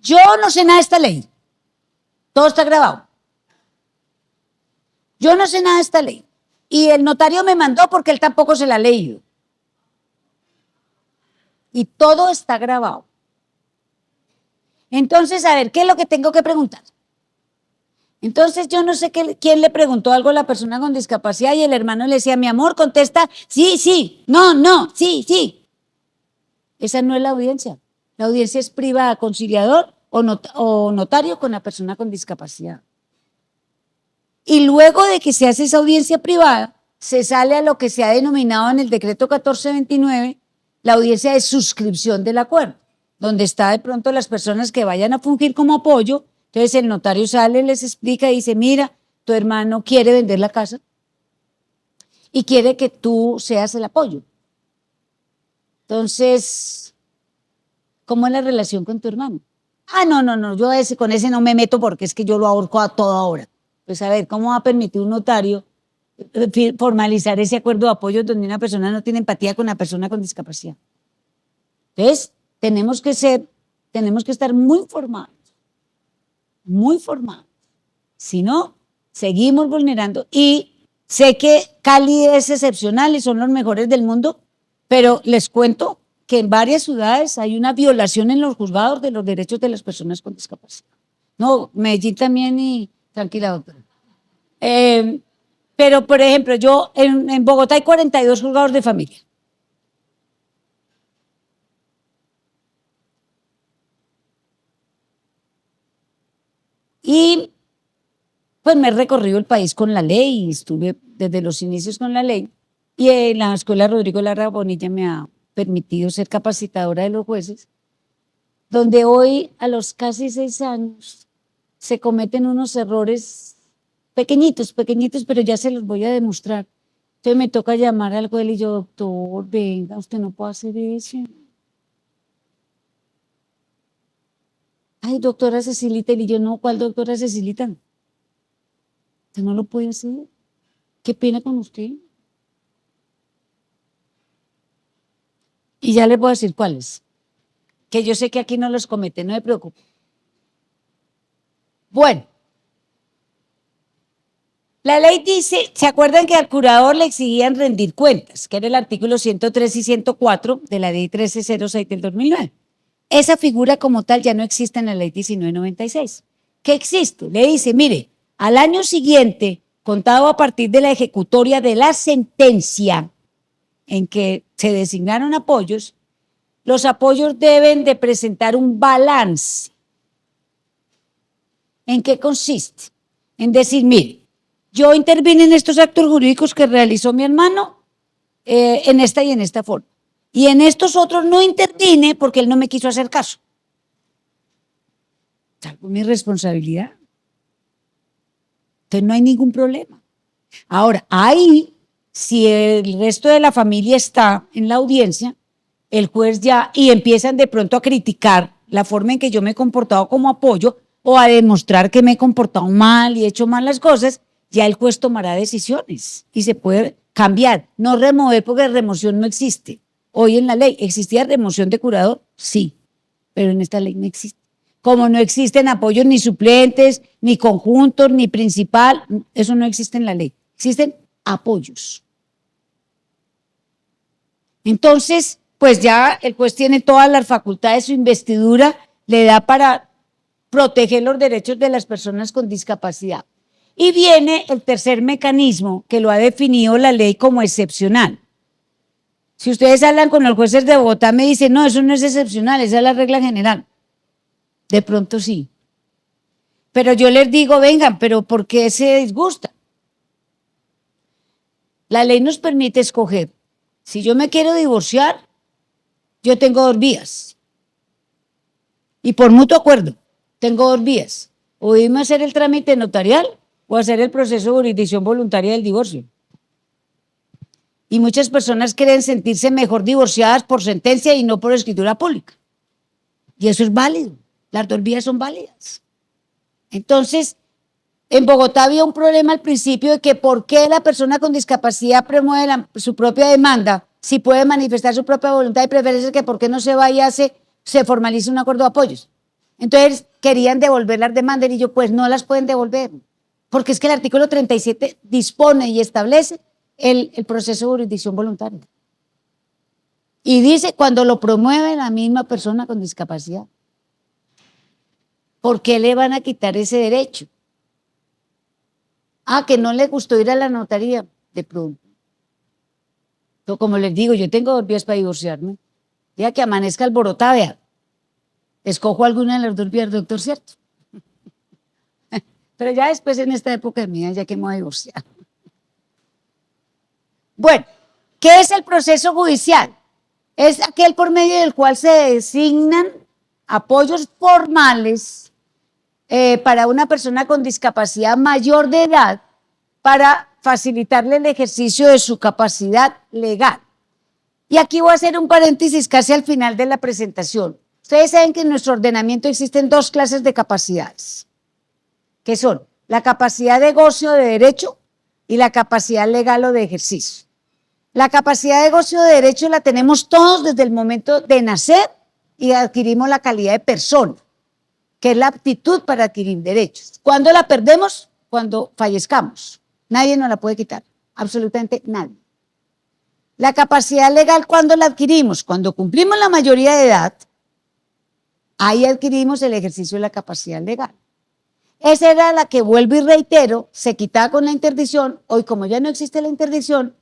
yo no sé nada de esta ley, todo está grabado. Yo no sé nada de esta ley y el notario me mandó porque él tampoco se la ha leído. Y todo está grabado. Entonces, a ver, ¿qué es lo que tengo que preguntar? Entonces, yo no sé quién le preguntó algo a la persona con discapacidad y el hermano le decía, mi amor, contesta, sí, sí, no, no, sí, sí. Esa no es la audiencia. La audiencia es privada, conciliador o notario con la persona con discapacidad. Y luego de que se hace esa audiencia privada, se sale a lo que se ha denominado en el decreto 1429, la audiencia de suscripción del acuerdo, donde está de pronto las personas que vayan a fungir como apoyo. Entonces el notario sale, les explica y dice, mira, tu hermano quiere vender la casa y quiere que tú seas el apoyo. Entonces, ¿cómo es la relación con tu hermano? Ah, no, yo con ese no me meto porque es que yo lo ahorco a toda hora. Pues a ver, ¿cómo va a permitir un notario formalizar ese acuerdo de apoyo donde una persona no tiene empatía con una persona con discapacidad? Entonces, tenemos que estar muy formados. Si no, seguimos vulnerando. Y sé que Cali es excepcional y son los mejores del mundo, pero les cuento que en varias ciudades hay una violación en los juzgados de los derechos de las personas con discapacidad. No, Medellín también y tranquila, doctora. Pero, por ejemplo, yo en Bogotá hay 42 juzgados de familia. Y pues me he recorrido el país con la ley, estuve desde los inicios con la ley y en la escuela Rodrigo Larra Bonilla me ha permitido ser capacitadora de los jueces, donde hoy a los casi 6 años se cometen unos errores pequeñitos, pero ya se los voy a demostrar. Entonces me toca llamar al juez y yo, doctor, venga, usted no puede hacer eso. Ay, doctora Cecilita, y yo, no, ¿cuál doctora Cecilita? Usted no lo puede hacer. Qué pena con usted. Y ya les voy a decir cuáles, que yo sé que aquí no los cometen, no me preocupe. Bueno, la ley dice, ¿se acuerdan que al curador le exigían rendir cuentas? Que era el artículo 103 y 104 de la ley 1306 del 2009. Esa figura como tal ya no existe en la ley 1996. ¿Qué existe? Le dice, mire, al año siguiente, contado a partir de la ejecutoria de la sentencia en que se designaron apoyos, los apoyos deben de presentar un balance ¿En qué consiste? En decir, mire, yo intervine en estos actos jurídicos que realizó mi hermano en esta y en esta forma. Y en estos otros no intervine porque él no me quiso hacer caso. Salvo mi responsabilidad. Entonces no hay ningún problema. Ahora, ahí, si el resto de la familia está en la audiencia, el juez ya, y empiezan de pronto a criticar la forma en que yo me he comportado como apoyo o a demostrar que me he comportado mal y he hecho mal las cosas, ya el juez tomará decisiones y se puede cambiar, no remover porque remoción no existe. Hoy en la ley, ¿existía remoción de curador? Sí, pero en esta ley no existe. Como no existen apoyos ni suplentes, ni conjuntos, ni principal, eso no existe en la ley. Existen apoyos. Entonces, pues ya el juez tiene todas las facultades, su investidura le da para proteger los derechos de las personas con discapacidad. Y viene el tercer mecanismo que lo ha definido la ley como excepcional. Si ustedes hablan con los jueces de Bogotá, me dicen, no, eso no es excepcional, esa es la regla general. De pronto sí. Pero yo les digo, vengan, pero ¿por qué se disgusta? La ley nos permite escoger. Si yo me quiero divorciar, yo tengo 2 vías. Y por mutuo acuerdo, tengo 2 vías. O irme a hacer el trámite notarial o hacer el proceso de jurisdicción voluntaria del divorcio. Y muchas personas quieren sentirse mejor divorciadas por sentencia y no por escritura pública. Y eso es válido. Las 2 vías son válidas. Entonces, en Bogotá había un problema al principio de que por qué la persona con discapacidad promueve su propia demanda si puede manifestar su propia voluntad y preferencia, que por qué no se vaya y se formaliza un acuerdo de apoyos. Entonces querían devolver las demandas y yo, pues no las pueden devolver, porque es que el artículo 37 dispone y establece el proceso de jurisdicción voluntaria. Y dice cuando lo promueve la misma persona con discapacidad. ¿Por qué le van a quitar ese derecho? Ah, que no le gustó ir a la notaría, de pronto. Entonces, como les digo, yo tengo 2 vías para divorciarme. Ya que amanezca alborotada, vea, escojo alguna de las 2 vías, doctor, ¿cierto? Pero ya después, en esta época mía, ya que me voy a divorciar. Bueno, ¿qué es el proceso judicial? Es aquel por medio del cual se designan apoyos formales para una persona con discapacidad mayor de edad para facilitarle el ejercicio de su capacidad legal. Y aquí voy a hacer un paréntesis casi al final de la presentación. Ustedes saben que en nuestro ordenamiento existen 2 clases de capacidades, que son la capacidad de goce de derecho y la capacidad legal o de ejercicio. La capacidad de goce de derecho la tenemos todos desde el momento de nacer y adquirimos la calidad de persona, que es la aptitud para adquirir derechos. ¿Cuándo la perdemos? Cuando fallezcamos. Nadie nos la puede quitar, absolutamente nadie. La capacidad legal, ¿cuándo la adquirimos? Cuando cumplimos la mayoría de edad, ahí adquirimos el ejercicio de la capacidad legal. Esa era la que, vuelvo y reitero, se quitaba con la interdicción. Hoy, como ya no existe la interdicción,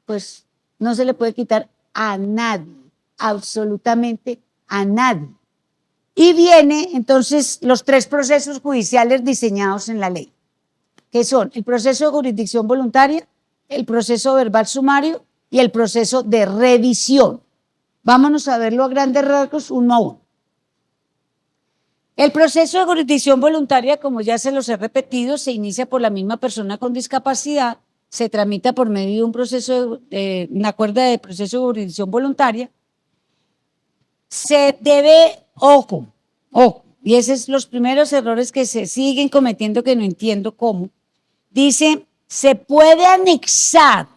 pues no se le puede quitar a nadie, absolutamente a nadie. Y viene entonces los 3 procesos judiciales diseñados en la ley, que son el proceso de jurisdicción voluntaria, el proceso verbal sumario y el proceso de revisión. Vámonos a verlo a grandes rasgos uno a uno. El proceso de jurisdicción voluntaria, como ya se los he repetido, se inicia por la misma persona con discapacidad, se tramita por medio de un proceso, un acuerdo de proceso de jurisdicción voluntaria. Se debe, ojo, y esos son los primeros errores que se siguen cometiendo que no entiendo cómo. Dice, se puede anexar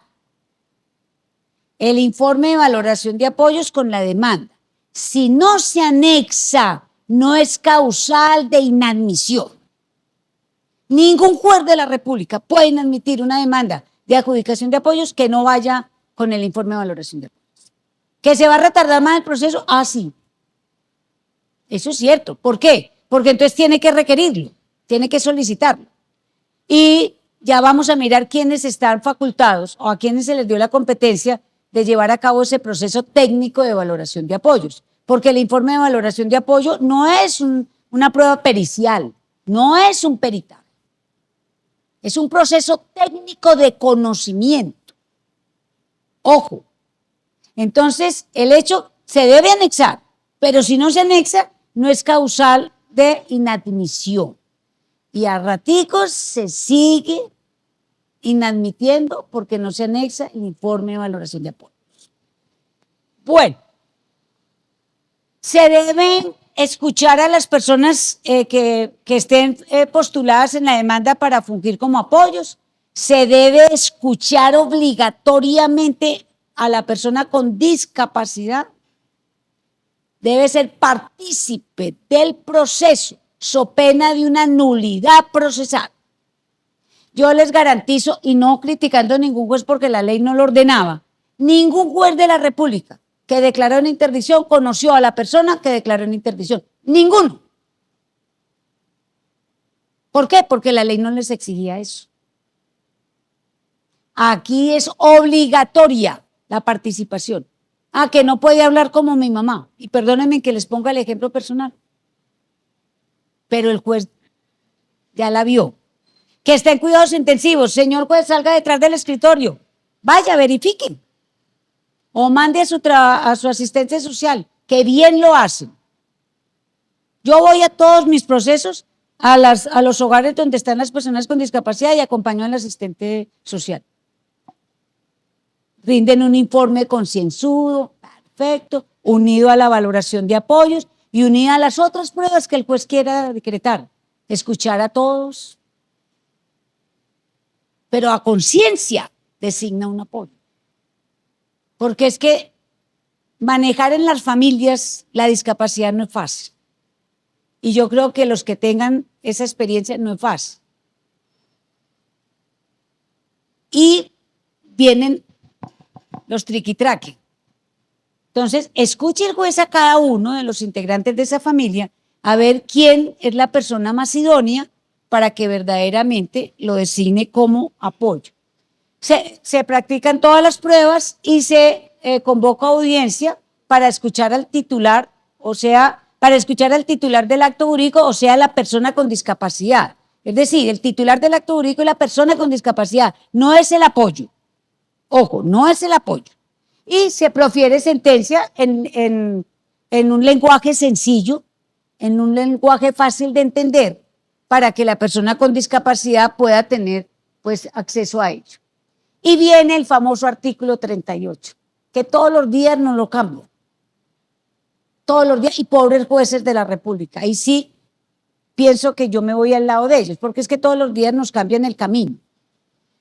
el informe de valoración de apoyos con la demanda. Si no se anexa, no es causal de inadmisión. Ningún juez de la República puede inadmitir una demanda de adjudicación de apoyos que no vaya con el informe de valoración de apoyos. ¿Que se va a retardar más el proceso? Ah, sí. Eso es cierto. ¿Por qué? Porque entonces tiene que requerirlo, tiene que solicitarlo. Y ya vamos a mirar quiénes están facultados o a quiénes se les dio la competencia de llevar a cabo ese proceso técnico de valoración de apoyos. Porque el informe de valoración de apoyo no es una prueba pericial, No es un peritaje. Es un proceso técnico de conocimiento. Ojo. Entonces, el hecho se debe anexar, pero si no se anexa, no es causal de inadmisión. Y a raticos se sigue inadmitiendo porque no se anexa el informe de valoración de apoyos. Bueno, se deben escuchar a las personas que estén postuladas en la demanda para fungir como apoyos. Se debe escuchar obligatoriamente a la persona con discapacidad. Debe ser partícipe del proceso, so pena de una nulidad procesal. Yo les garantizo, y no criticando a ningún juez porque la ley no lo ordenaba, ningún juez de la República que declaró una interdicción conoció a la persona que declaró una interdicción. Ninguno. ¿Por qué? Porque la ley no les exigía eso. Aquí es obligatoria la participación. Ah, que no puede hablar como mi mamá. Y perdónenme que les ponga el ejemplo personal. Pero el juez ya la vio. Que está en cuidados intensivos. Señor juez, salga detrás del escritorio. Vaya, verifiquen. O mande a su asistente social, que bien lo hacen. Yo voy a todos mis procesos a los hogares donde están las personas con discapacidad y acompaño al asistente social. Rinden un informe concienzudo, perfecto, unido a la valoración de apoyos y unido a las otras pruebas que el juez quiera decretar. Escuchar a todos, pero a conciencia designa un apoyo. Porque es que manejar en las familias la discapacidad no es fácil. Y yo creo que los que tengan esa experiencia no es fácil. Y vienen los triquitraques. Entonces, escuche el juez a cada uno de los integrantes de esa familia a ver quién es la persona más idónea para que verdaderamente lo designe como apoyo. Se practican todas las pruebas y se convoca audiencia para escuchar al titular, o sea, para escuchar al titular del acto jurídico, o sea, la persona con discapacidad. Es decir, el titular del acto jurídico y la persona con discapacidad, no es el apoyo. Ojo, no es el apoyo. Y se profiere sentencia en un lenguaje sencillo, en un lenguaje fácil de entender, para que la persona con discapacidad pueda tener pues, acceso a ello. Y viene el famoso artículo 38, que todos los días nos lo cambian. Todos los días, y pobres jueces de la República. Ahí sí pienso que yo me voy al lado de ellos, porque es que todos los días nos cambian el camino.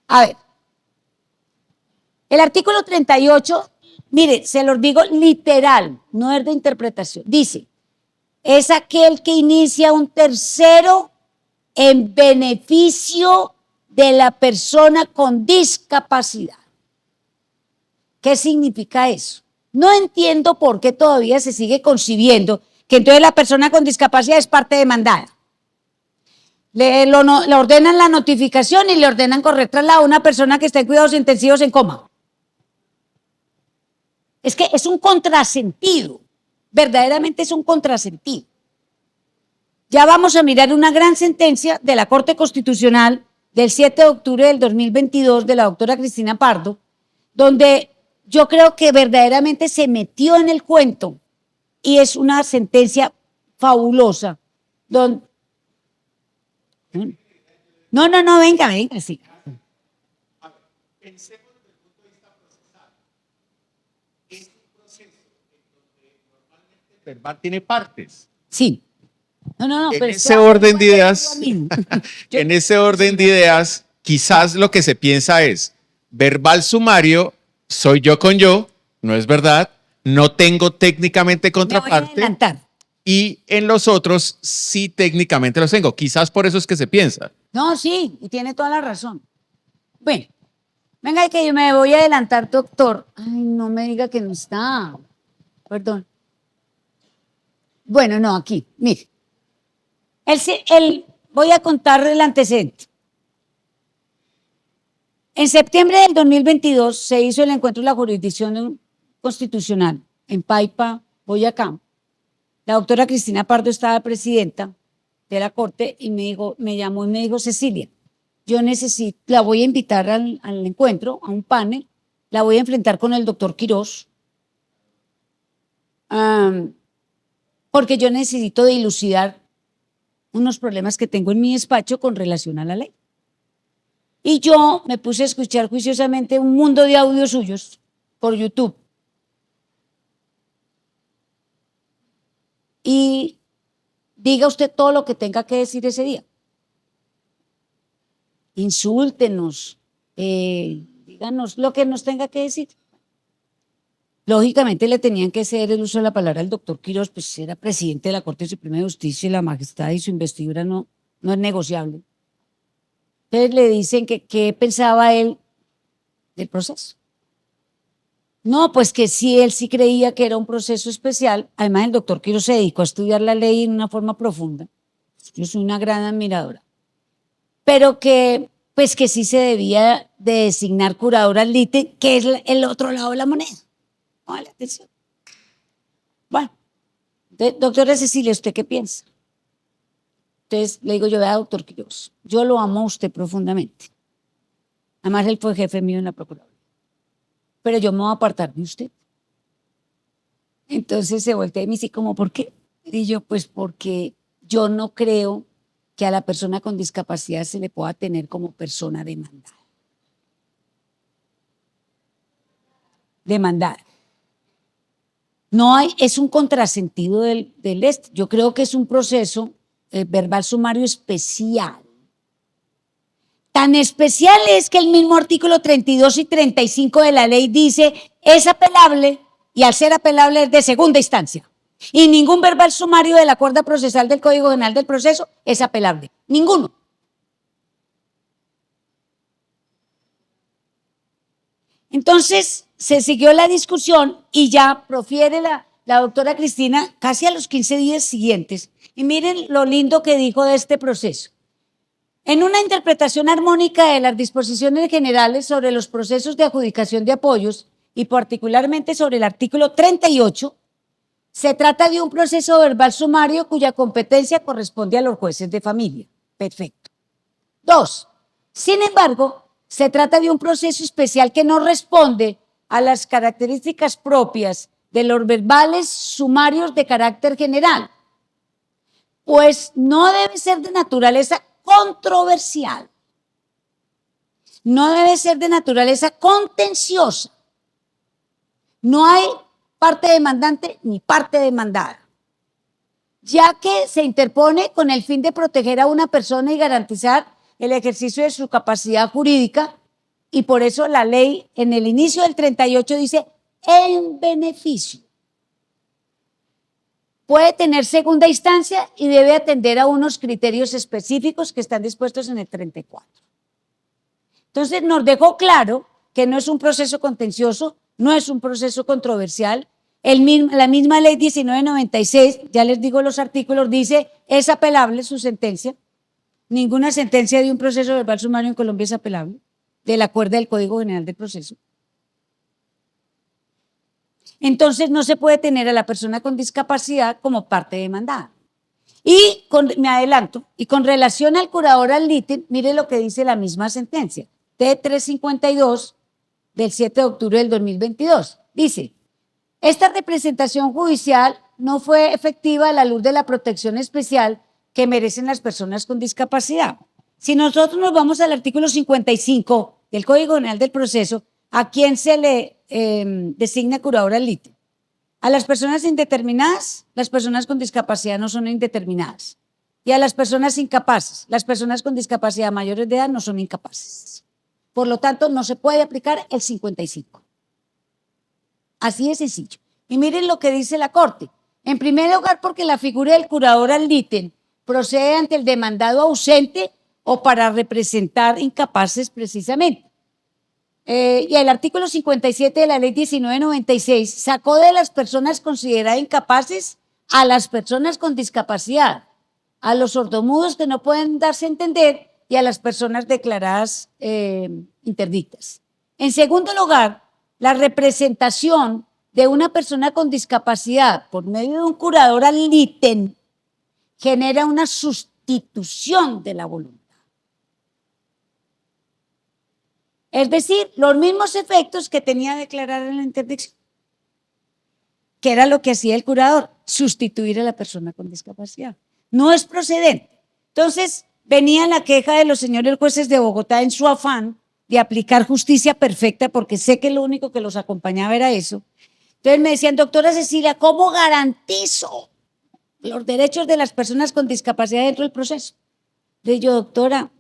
A ver, el artículo 38, mire, se los digo literal, no es de interpretación. Dice, es aquel que inicia un tercero en beneficio de la persona con discapacidad. ¿Qué significa eso? No entiendo por qué todavía se sigue concibiendo que entonces la persona con discapacidad es parte demandada. Le ordenan la notificación y le ordenan correr traslado a una persona que está en cuidados intensivos en coma. Es que es un contrasentido, verdaderamente es un contrasentido. Ya vamos a mirar una gran sentencia de la Corte Constitucional del 7 de octubre del 2022 de la doctora Cristina Pardo, donde yo creo que verdaderamente se metió en el cuento y es una sentencia fabulosa. No, venga, sí. Pensemos desde el punto de vista procesal. Es un proceso en donde normalmente el verbal tiene partes. Sí. En ese orden de ideas, en ese orden de ideas, quizás lo que se piensa es verbal sumario, soy yo con yo, no es verdad, no tengo técnicamente contraparte. Y en los otros sí técnicamente los tengo. Quizás por eso es que se piensa. No, sí, y tiene toda la razón. Bueno, venga que yo me voy a adelantar, doctor. Ay, no me diga que no está. Perdón. Bueno, no, aquí, mire. Voy a contar el antecedente. En septiembre del 2022 se hizo el encuentro de la jurisdicción constitucional en Paipa, Boyacá. La doctora Cristina Pardo estaba presidenta, de la corte y me llamó y me dijo, Cecilia, yo necesito, la voy a invitar al encuentro, a un panel, la voy a enfrentar con el doctor Quirós, porque yo necesito dilucidar unos problemas que tengo en mi despacho con relación a la ley. Y yo me puse a escuchar juiciosamente un mundo de audios suyos por YouTube. Y diga usted todo lo que tenga que decir ese día. Insúltenos, díganos lo que nos tenga que decir. Lógicamente le tenían que ceder el uso de la palabra al doctor Quirós, pues era presidente de la Corte Suprema de Justicia y la majestad y su investidura no es negociable. Entonces le dicen que qué pensaba él del proceso. No, pues que sí, él sí creía que era un proceso especial. Además, el doctor Quirós se dedicó a estudiar la ley en una forma profunda. Yo soy una gran admiradora. Pero que, pues que sí se debía de designar curador ad litem, que es el otro lado de la moneda. Vale, atención. Bueno, doctora Cecilia, ¿usted qué piensa? Entonces le digo yo, vea, doctor Quirós, yo lo amo a usted profundamente. Además, él fue jefe mío en la Procuraduría. Pero yo me voy a apartar de usted. Entonces se voltea y me dice, ¿cómo por qué? Y yo, pues porque yo no creo que a la persona con discapacidad se le pueda tener como persona demandada. Demandada. No hay, es un contrasentido del este. Yo creo que es un proceso verbal sumario especial. Tan especial es que el mismo artículo 32 y 35 de la ley dice es apelable y al ser apelable es de segunda instancia. Y ningún verbal sumario de la acuerdo procesal del Código General del Proceso es apelable. Ninguno. Entonces se siguió la discusión y ya profiere la doctora Cristina casi a los 15 días siguientes. Y miren lo lindo que dijo de este proceso. En una interpretación armónica de las disposiciones generales sobre los procesos de adjudicación de apoyos y particularmente sobre el artículo 38, se trata de un proceso verbal sumario cuya competencia corresponde a los jueces de familia. Perfecto. 2. Sin embargo, se trata de un proceso especial que no responde a las características propias de los verbales sumarios de carácter general, pues no debe ser de naturaleza controversial, no debe ser de naturaleza contenciosa. No hay parte demandante ni parte demandada, ya que se interpone con el fin de proteger a una persona y garantizar el ejercicio de su capacidad jurídica, y por eso la ley en el inicio del 38 dice en beneficio. Puede tener segunda instancia y debe atender a unos criterios específicos que están dispuestos en el 34. Entonces nos dejó claro que no es un proceso contencioso, no es un proceso controversial. La misma ley 1996, ya les digo los artículos, dice es apelable su sentencia. Ninguna sentencia de un proceso verbal sumario en Colombia es apelable, del acuerdo del Código General del Proceso. Entonces no se puede tener a la persona con discapacidad como parte demandada. Y me adelanto, y con relación al curador ad litem, mire lo que dice la misma sentencia, T352 del 7 de octubre del 2022. Dice, esta representación judicial no fue efectiva a la luz de la protección especial que merecen las personas con discapacidad. Si nosotros nos vamos al artículo 55 del Código General del Proceso, ¿a quién se le designa curador ad litem? A las personas indeterminadas, las personas con discapacidad no son indeterminadas. Y a las personas incapaces, las personas con discapacidad mayores de edad no son incapaces. Por lo tanto, no se puede aplicar el 55. Así de sencillo. Y miren lo que dice la Corte. En primer lugar, porque la figura del curador ad litem procede ante el demandado ausente o para representar incapaces precisamente. Y el artículo 57 de la ley 1996 sacó de las personas consideradas incapaces a las personas con discapacidad, a los sordomudos que no pueden darse a entender y a las personas declaradas interdictas. En segundo lugar, la representación de una persona con discapacidad por medio de un curador ad litem genera una sustitución sustitución de la voluntad. Es decir, los mismos efectos que tenía declarar en la interdicción, que era lo que hacía el curador, sustituir a la persona con discapacidad. No es procedente. Entonces, venía la queja de los señores jueces de Bogotá en su afán de aplicar justicia perfecta, porque sé que lo único que los acompañaba era eso. Entonces me decían, doctora Cecilia, ¿cómo garantizo los derechos de las personas con discapacidad dentro del proceso? Le digo,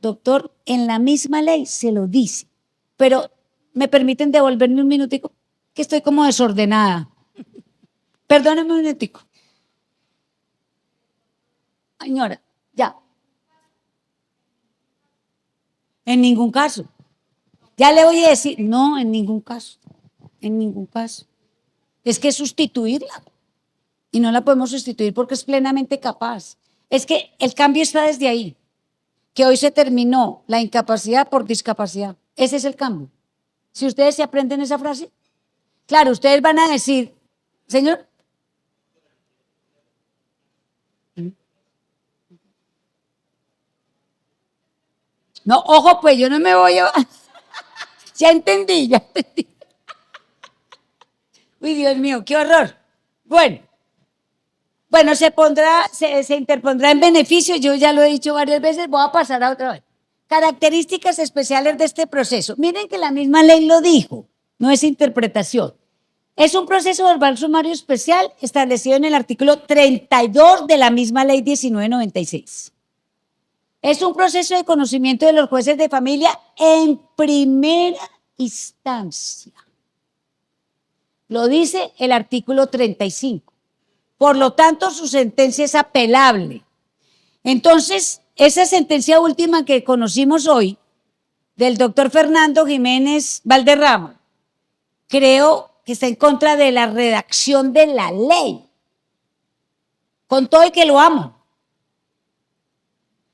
doctor, en la misma ley se lo dice, pero ¿me permiten devolverme un minutico? Que estoy como desordenada. Perdóneme un minutico. Señora, ya. En ningún caso. Ya le voy a decir, no, en ningún caso. En ningún caso. Es que sustituirla. Y no la podemos sustituir porque es plenamente capaz. Es que el cambio está desde ahí. Que hoy se terminó la incapacidad por discapacidad. Ese es el cambio. Si ustedes se aprenden esa frase, claro, ustedes van a decir, señor. No, ojo, pues yo no me voy a... Ya entendí. Uy, Dios mío, qué horror. Bueno, se interpondrá en beneficio, yo ya lo he dicho varias veces, voy a pasar a otra vez. Características especiales de este proceso. Miren que la misma ley lo dijo, no es interpretación. Es un proceso verbal sumario especial establecido en el artículo 32 de la misma ley 1996. Es un proceso de conocimiento de los jueces de familia en primera instancia. Lo dice el artículo 35. Por lo tanto, su sentencia es apelable. Entonces, esa sentencia última que conocimos hoy, del doctor Fernando Jiménez Valderrama, creo que está en contra de la redacción de la ley. Con todo y que lo amo.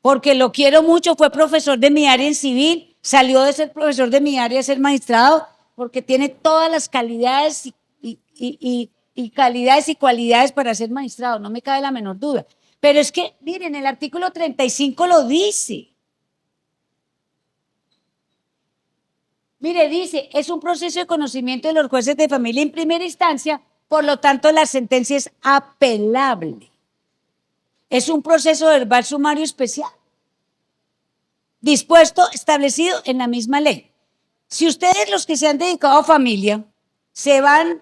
Porque lo quiero mucho, fue profesor de mi área en civil, salió de ser profesor de mi área a ser magistrado, porque tiene todas las calidades y calidades y cualidades para ser magistrado, no me cabe la menor duda. Pero es que, miren, el artículo 35 lo dice. Mire, dice, es un proceso de conocimiento de los jueces de familia en primera instancia, por lo tanto la sentencia es apelable. Es un proceso verbal sumario especial, dispuesto, establecido en la misma ley. Si ustedes, los que se han dedicado a familia, se van,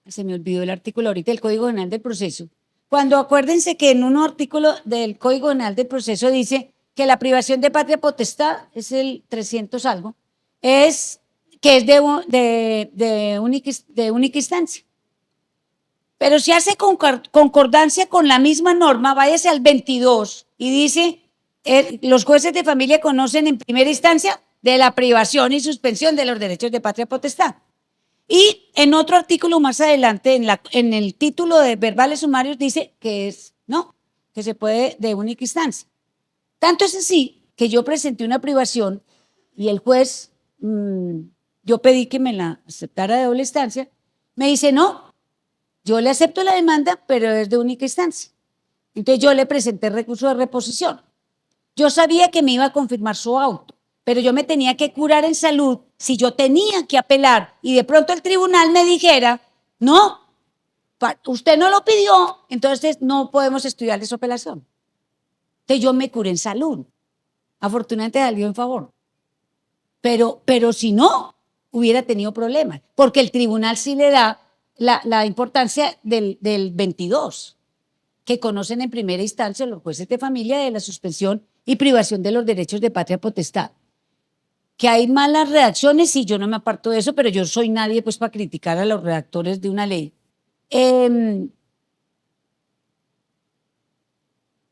se me olvidó el artículo ahorita del Código Penal del Proceso, cuando acuérdense que en un artículo del Código Penal del Proceso dice que la privación de patria potestad, es el 300 algo, es que es de única instancia. Pero si hace concordancia con la misma norma, váyase al 22 y dice, los jueces de familia conocen en primera instancia de la privación y suspensión de los derechos de patria potestad. Y en otro artículo más adelante, en el título de verbales sumarios, dice que que se puede de única instancia. Tanto es así que yo presenté una privación y el juez, yo pedí que me la aceptara de doble instancia, me dice no. Yo le acepto la demanda, pero es de única instancia. Entonces yo le presenté recurso de reposición. Yo sabía que me iba a confirmar su auto, pero yo me tenía que curar en salud si yo tenía que apelar y de pronto el tribunal me dijera, no, usted no lo pidió, entonces no podemos estudiarle su apelación. Entonces yo me curé en salud. Afortunadamente salió en favor. Pero si no, hubiera tenido problemas, porque el tribunal sí le da la importancia del 22, que conocen en primera instancia los jueces de familia de la suspensión y privación de los derechos de patria potestad. Que hay malas redacciones, sí, yo no me aparto de eso, pero yo soy nadie pues para criticar a los redactores de una ley.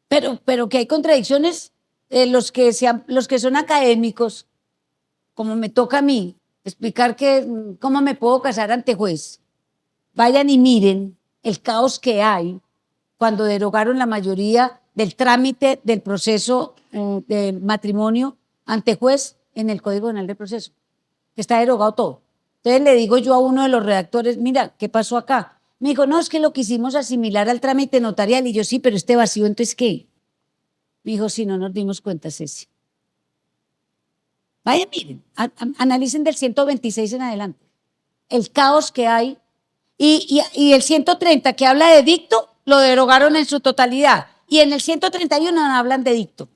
Pero que hay contradicciones, los que son académicos, como me toca a mí, explicar cómo me puedo casar ante juez. Vayan y miren el caos que hay cuando derogaron la mayoría del trámite del proceso de matrimonio ante juez en el Código Penal del Proceso. Está derogado todo. Entonces le digo yo a uno de los redactores, mira, ¿qué pasó acá? Me dijo, no, es que lo quisimos asimilar al trámite notarial. Y yo, sí, pero este vacío, ¿entonces qué? Me dijo, si no nos dimos cuenta, Ceci. Vayan, miren, analicen del 126 en adelante. El caos que hay. Y el 130 que habla de dicto, lo derogaron en su totalidad. Y en el 131 no hablan de dicto.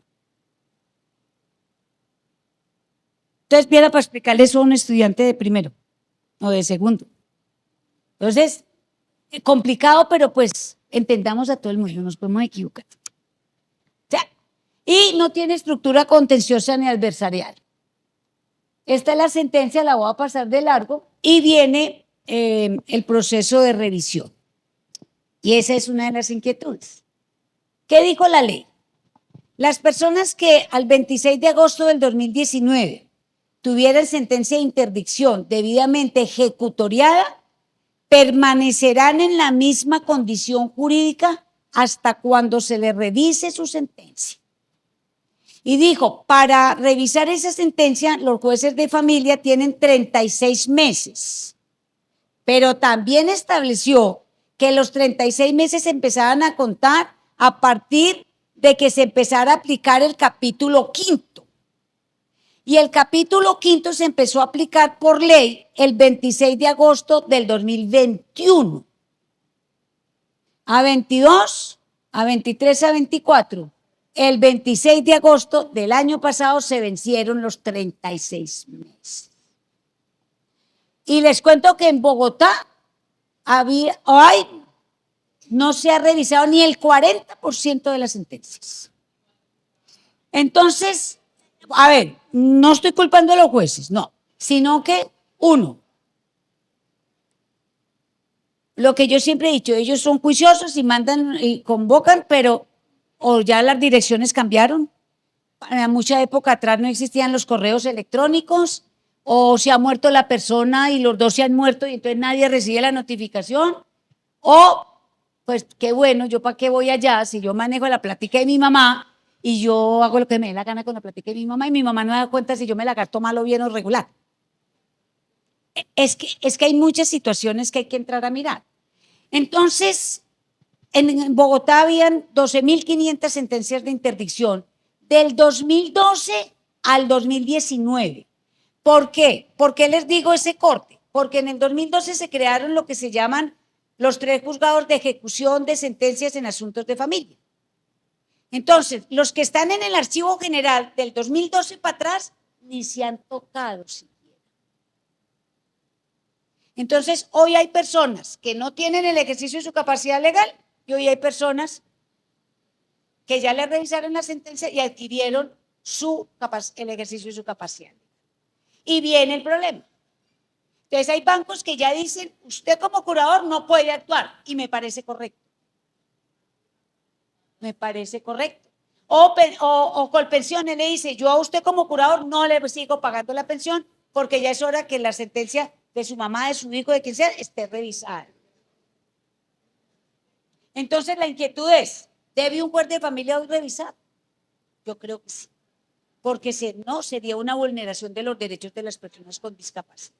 Entonces, viera para explicarle eso a un estudiante de primero o de segundo. Entonces, complicado, pero pues entendamos a todo el mundo, nos podemos equivocar. O sea, y no tiene estructura contenciosa ni adversarial. Esta es la sentencia, la voy a pasar de largo y viene el proceso de revisión. Y esa es una de las inquietudes. ¿Qué dijo la ley? Las personas que al 26 de agosto del 2019 tuvieran sentencia de interdicción debidamente ejecutoriada, permanecerán en la misma condición jurídica hasta cuando se le revise su sentencia. Y dijo, para revisar esa sentencia, los jueces de familia tienen 36 meses, pero también estableció que los 36 meses empezaban a contar a partir de que se empezara a aplicar el capítulo 5. Y el capítulo 5 se empezó a aplicar por ley el 26 de agosto del 2021. A 22, a 23, a 24. El 26 de agosto del año pasado se vencieron los 36 meses. Y les cuento que en Bogotá no se ha revisado ni el 40% de las sentencias. Entonces, a ver, no estoy culpando a los jueces, no, sino que uno, lo que yo siempre he dicho, ellos son juiciosos y mandan y convocan, pero o ya las direcciones cambiaron. En mucha época atrás no existían los correos electrónicos, o se ha muerto la persona y los dos se han muerto y entonces nadie recibe la notificación, o pues qué bueno, yo para qué voy allá si yo manejo la plática de mi mamá y yo hago lo que me dé la gana con la plática de mi mamá y mi mamá no me da cuenta si yo me la gasto mal o bien o regular. Es que hay muchas situaciones que hay que entrar a mirar. Entonces, en Bogotá habían 12.500 sentencias de interdicción del 2012 al 2019. ¿Por qué? ¿Por qué les digo ese corte? Porque en el 2012 se crearon lo que se llaman los 3 juzgados de ejecución de sentencias en asuntos de familia. Entonces, los que están en el archivo general del 2012 para atrás ni se han tocado siquiera. Entonces, hoy hay personas que no tienen el ejercicio de su capacidad legal y hoy hay personas que ya le revisaron la sentencia y adquirieron el ejercicio de su capacidad. Y viene el problema. Entonces, hay bancos que ya dicen, usted como curador no puede actuar y me parece correcto. Me parece correcto. O Colpensiones le dice, yo a usted como curador no le sigo pagando la pensión porque ya es hora que la sentencia de su mamá, de su hijo, de quien sea, esté revisada. Entonces la inquietud es, ¿debe un juez de familia hoy revisar? Yo creo que sí, porque si no sería una vulneración de los derechos de las personas con discapacidad.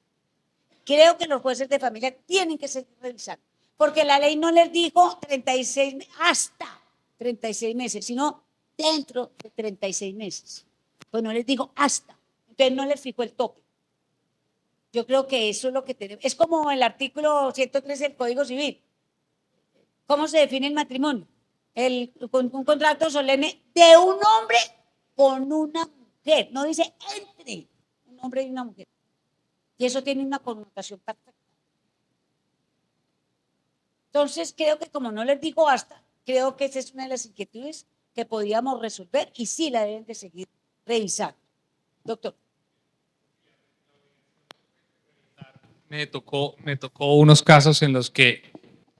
Creo que los jueces de familia tienen que seguir revisando, porque la ley no les dijo 36 hasta 36 meses, sino dentro de 36 meses. Pues no les dijo hasta, entonces no les fijó el tope. Yo creo que eso es lo que tenemos. Es como el artículo 113 del Código Civil. ¿Cómo se define el matrimonio? Un contrato solemne de un hombre con una mujer. No dice entre un hombre y una mujer. Y eso tiene una connotación perfecta. Entonces, creo que como no les digo hasta, creo que esa es una de las inquietudes que podíamos resolver y sí la deben de seguir revisando. Doctor. Me tocó unos casos en los que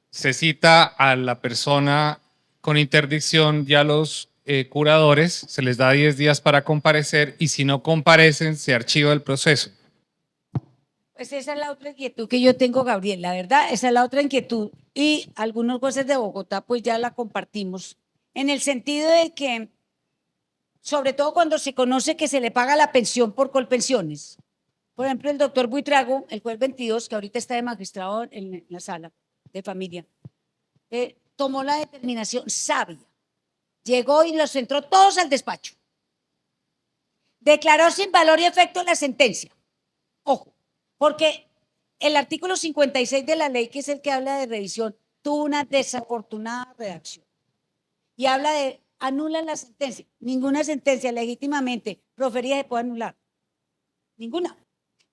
se cita a la persona con interdicción y a los curadores, se les da 10 días para comparecer y si no comparecen se archiva el proceso. Pues esa es la otra inquietud que yo tengo, Gabriel, la verdad, esa es la otra inquietud y algunos jueces de Bogotá pues ya la compartimos en el sentido de que, sobre todo cuando se conoce que se le paga la pensión por Colpensiones. Por ejemplo, el doctor Buitrago, el juez 22, que ahorita está de magistrado en la sala de familia, tomó la determinación sabia Llegó y los entró todos al despacho. Declaró sin valor y efecto la sentencia. Ojo, porque el artículo 56 de la ley, que es el que habla de revisión, tuvo una desafortunada redacción. Y habla de anulan la sentencia. Ninguna sentencia legítimamente proferida se puede anular. Ninguna.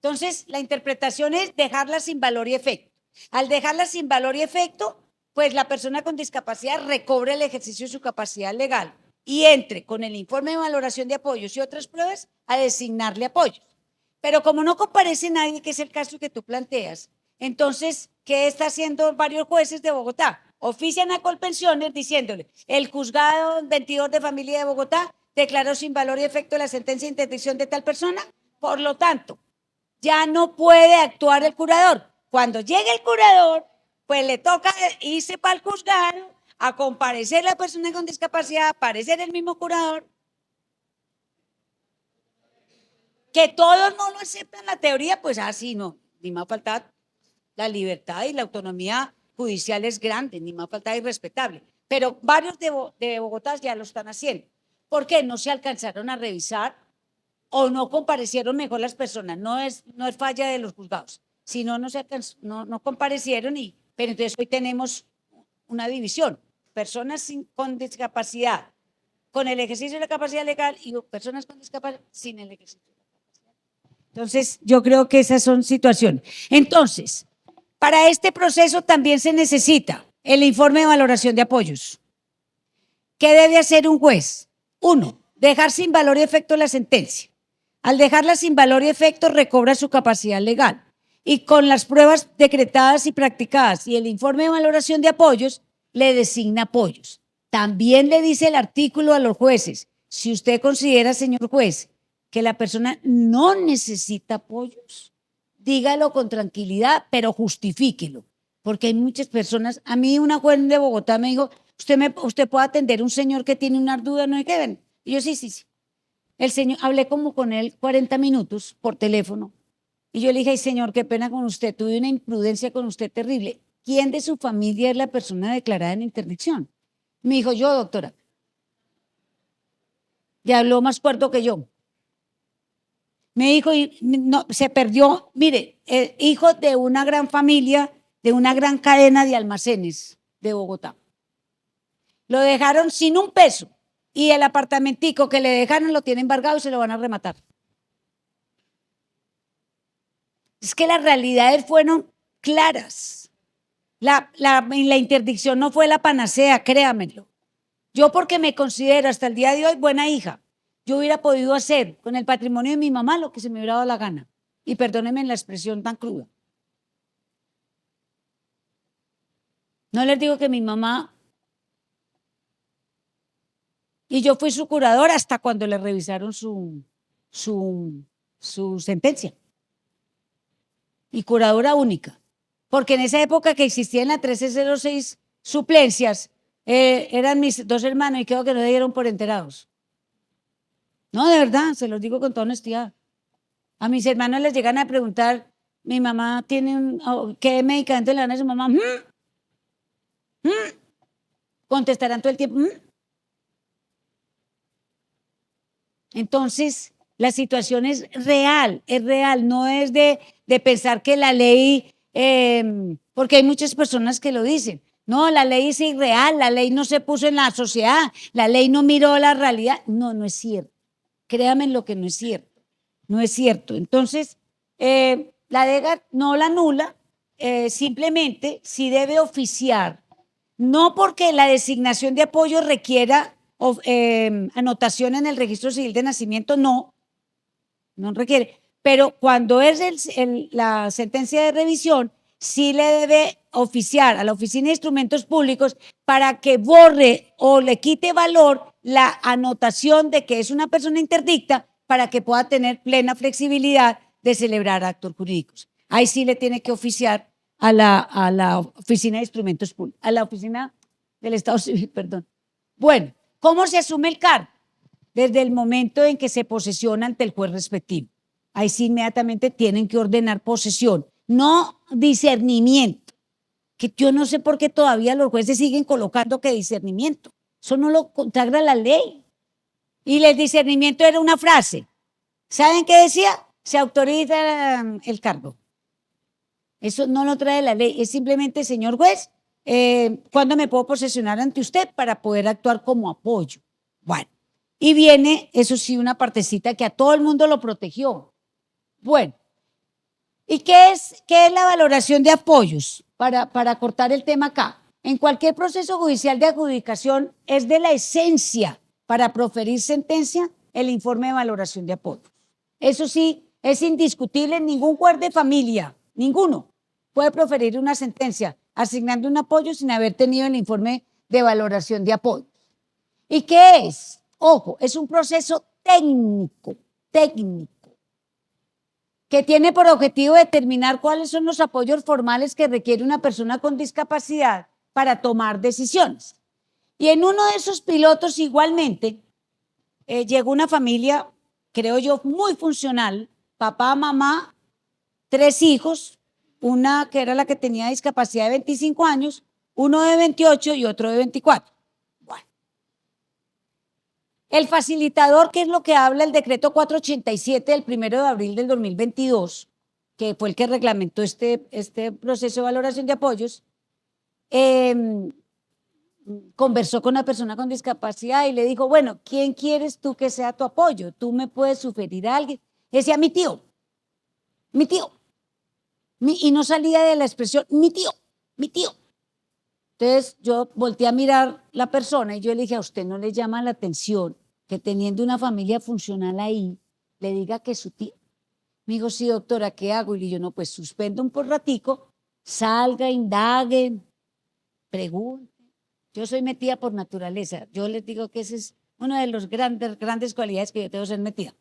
Entonces, la interpretación es dejarla sin valor y efecto. Al dejarla sin valor y efecto, pues la persona con discapacidad recobre el ejercicio de su capacidad legal y entre con el informe de valoración de apoyos y otras pruebas a designarle apoyos. Pero como no comparece nadie, que es el caso que tú planteas, entonces, ¿qué está haciendo varios jueces de Bogotá? Ofician a Colpensiones diciéndole, el juzgado 22 de familia de Bogotá declaró sin valor y efecto la sentencia de interdicción de tal persona, por lo tanto, ya no puede actuar el curador. Cuando llegue el curador, pues le toca irse para el juzgado, a comparecer la persona con discapacidad, aparecer el mismo curador. Que todos no lo aceptan la teoría, pues así no, ni más falta la libertad y la autonomía judicial es grande, ni más falta irrespetable. Pero varios de Bogotá ya lo están haciendo. ¿Por qué? No se alcanzaron a revisar o no comparecieron mejor las personas. No es falla de los juzgados, sino no comparecieron. Pero entonces hoy tenemos una división. Personas con discapacidad, con el ejercicio de la capacidad legal y personas con discapacidad sin el ejercicio de la capacidad. Entonces, yo creo que esas son situaciones. Entonces, para este proceso también se necesita el informe de valoración de apoyos. ¿Qué debe hacer un juez? 1, dejar sin valor y efecto la sentencia. Al dejarla sin valor y efecto, recobra su capacidad legal. Y con las pruebas decretadas y practicadas y el informe de valoración de apoyos, le designa apoyos. También le dice el artículo a los jueces, si usted considera, señor juez, que la persona no necesita apoyos, dígalo con tranquilidad, pero justifíquelo. Porque hay muchas personas, a mí una juez de Bogotá me dijo, usted puede atender a un señor que tiene una duda, no hay que ver. Y yo sí. El señor, hablé como con él 40 minutos por teléfono. Y yo le dije, ay, señor, qué pena con usted, tuve una imprudencia con usted terrible. ¿Quién de su familia es la persona declarada en interdicción? Me dijo, yo, doctora. Y habló más cuerdo que yo. Me dijo, no, se perdió, mire, hijo de una gran familia, de una gran cadena de almacenes de Bogotá. Lo dejaron sin un peso y el apartamentico que le dejaron lo tiene embargado y se lo van a rematar. Es que las realidades fueron claras. La interdicción no fue la panacea, créamelo. Yo porque me considero hasta el día de hoy buena hija, yo hubiera podido hacer con el patrimonio de mi mamá lo que se me hubiera dado la gana. Y perdónenme la expresión tan cruda. No les digo que mi mamá... Y yo fui su curadora hasta cuando le revisaron su sentencia. Y curadora única. Porque en esa época que existía en la 1306 suplencias, eran mis 2 hermanos y creo que no se dieron por enterados. No, de verdad, se los digo con toda honestidad. A mis hermanos les llegan a preguntar, mi mamá tiene ¿qué medicamento le dan a su mamá? Contestarán todo el tiempo. Entonces, la situación es real, no es de pensar que la ley, porque hay muchas personas que lo dicen, no, la ley es irreal, la ley no se puso en la sociedad, la ley no miró la realidad. No, no es cierto. Créanme lo que no es cierto. No es cierto. Entonces, la DEGA no la anula, simplemente sí debe oficiar, no porque la designación de apoyo requiera anotación en el registro civil de nacimiento, no requiere, pero cuando es la sentencia de revisión, sí le debe oficiar a la Oficina de Instrumentos Públicos para que borre o le quite valor la anotación de que es una persona interdicta para que pueda tener plena flexibilidad de celebrar actos jurídicos. Ahí sí le tiene que oficiar a la Oficina de Instrumentos Públicos, a la Oficina del Estado Civil, perdón. Bueno, ¿cómo se asume el cargo? Desde el momento en que se posesiona ante el juez respectivo. Ahí sí inmediatamente tienen que ordenar posesión, no discernimiento, que yo no sé por qué todavía los jueces siguen colocando que discernimiento. Eso no lo consagra la ley. Y el discernimiento era una frase. ¿Saben qué decía? Se autoriza el cargo. Eso no lo trae la ley. Es simplemente, señor juez, ¿cuándo me puedo posesionar ante usted para poder actuar como apoyo? Bueno, y viene, eso sí, una partecita que a todo el mundo lo protegió. Bueno, ¿y qué es la valoración de apoyos? Para cortar el tema acá. En cualquier proceso judicial de adjudicación es de la esencia para proferir sentencia el informe de valoración de apoyos. Eso sí, es indiscutible, ningún juez de familia, ninguno, puede proferir una sentencia asignando un apoyo sin haber tenido el informe de valoración de apoyos. ¿Y qué es? Ojo, es un proceso técnico, que tiene por objetivo determinar cuáles son los apoyos formales que requiere una persona con discapacidad para tomar decisiones. Y en uno de esos pilotos igualmente llegó una familia, creo yo, muy funcional, papá, mamá, 3 hijos, una que era la que tenía discapacidad de 25 años, uno de 28 y otro de 24. Bueno. El facilitador, que es lo que habla el decreto 487 del 1 de abril del 2022, que fue el que reglamentó este proceso de valoración de apoyos, conversó con una persona con discapacidad y le dijo, bueno, ¿quién quieres tú que sea tu apoyo? ¿Tú me puedes sugerir a alguien? Y decía, mi tío. Y no salía de la expresión, mi tío. Entonces yo volteé a mirar la persona y yo le dije, ¿a usted no le llama la atención que teniendo una familia funcional ahí, le diga que es su tío? Me dijo, sí, doctora, ¿qué hago? Y yo, no, pues suspendo un por ratico, salga, indague, pregunte. Yo soy metida por naturaleza. Yo les digo que ese es una de las grandes cualidades que yo tengo, ser metida.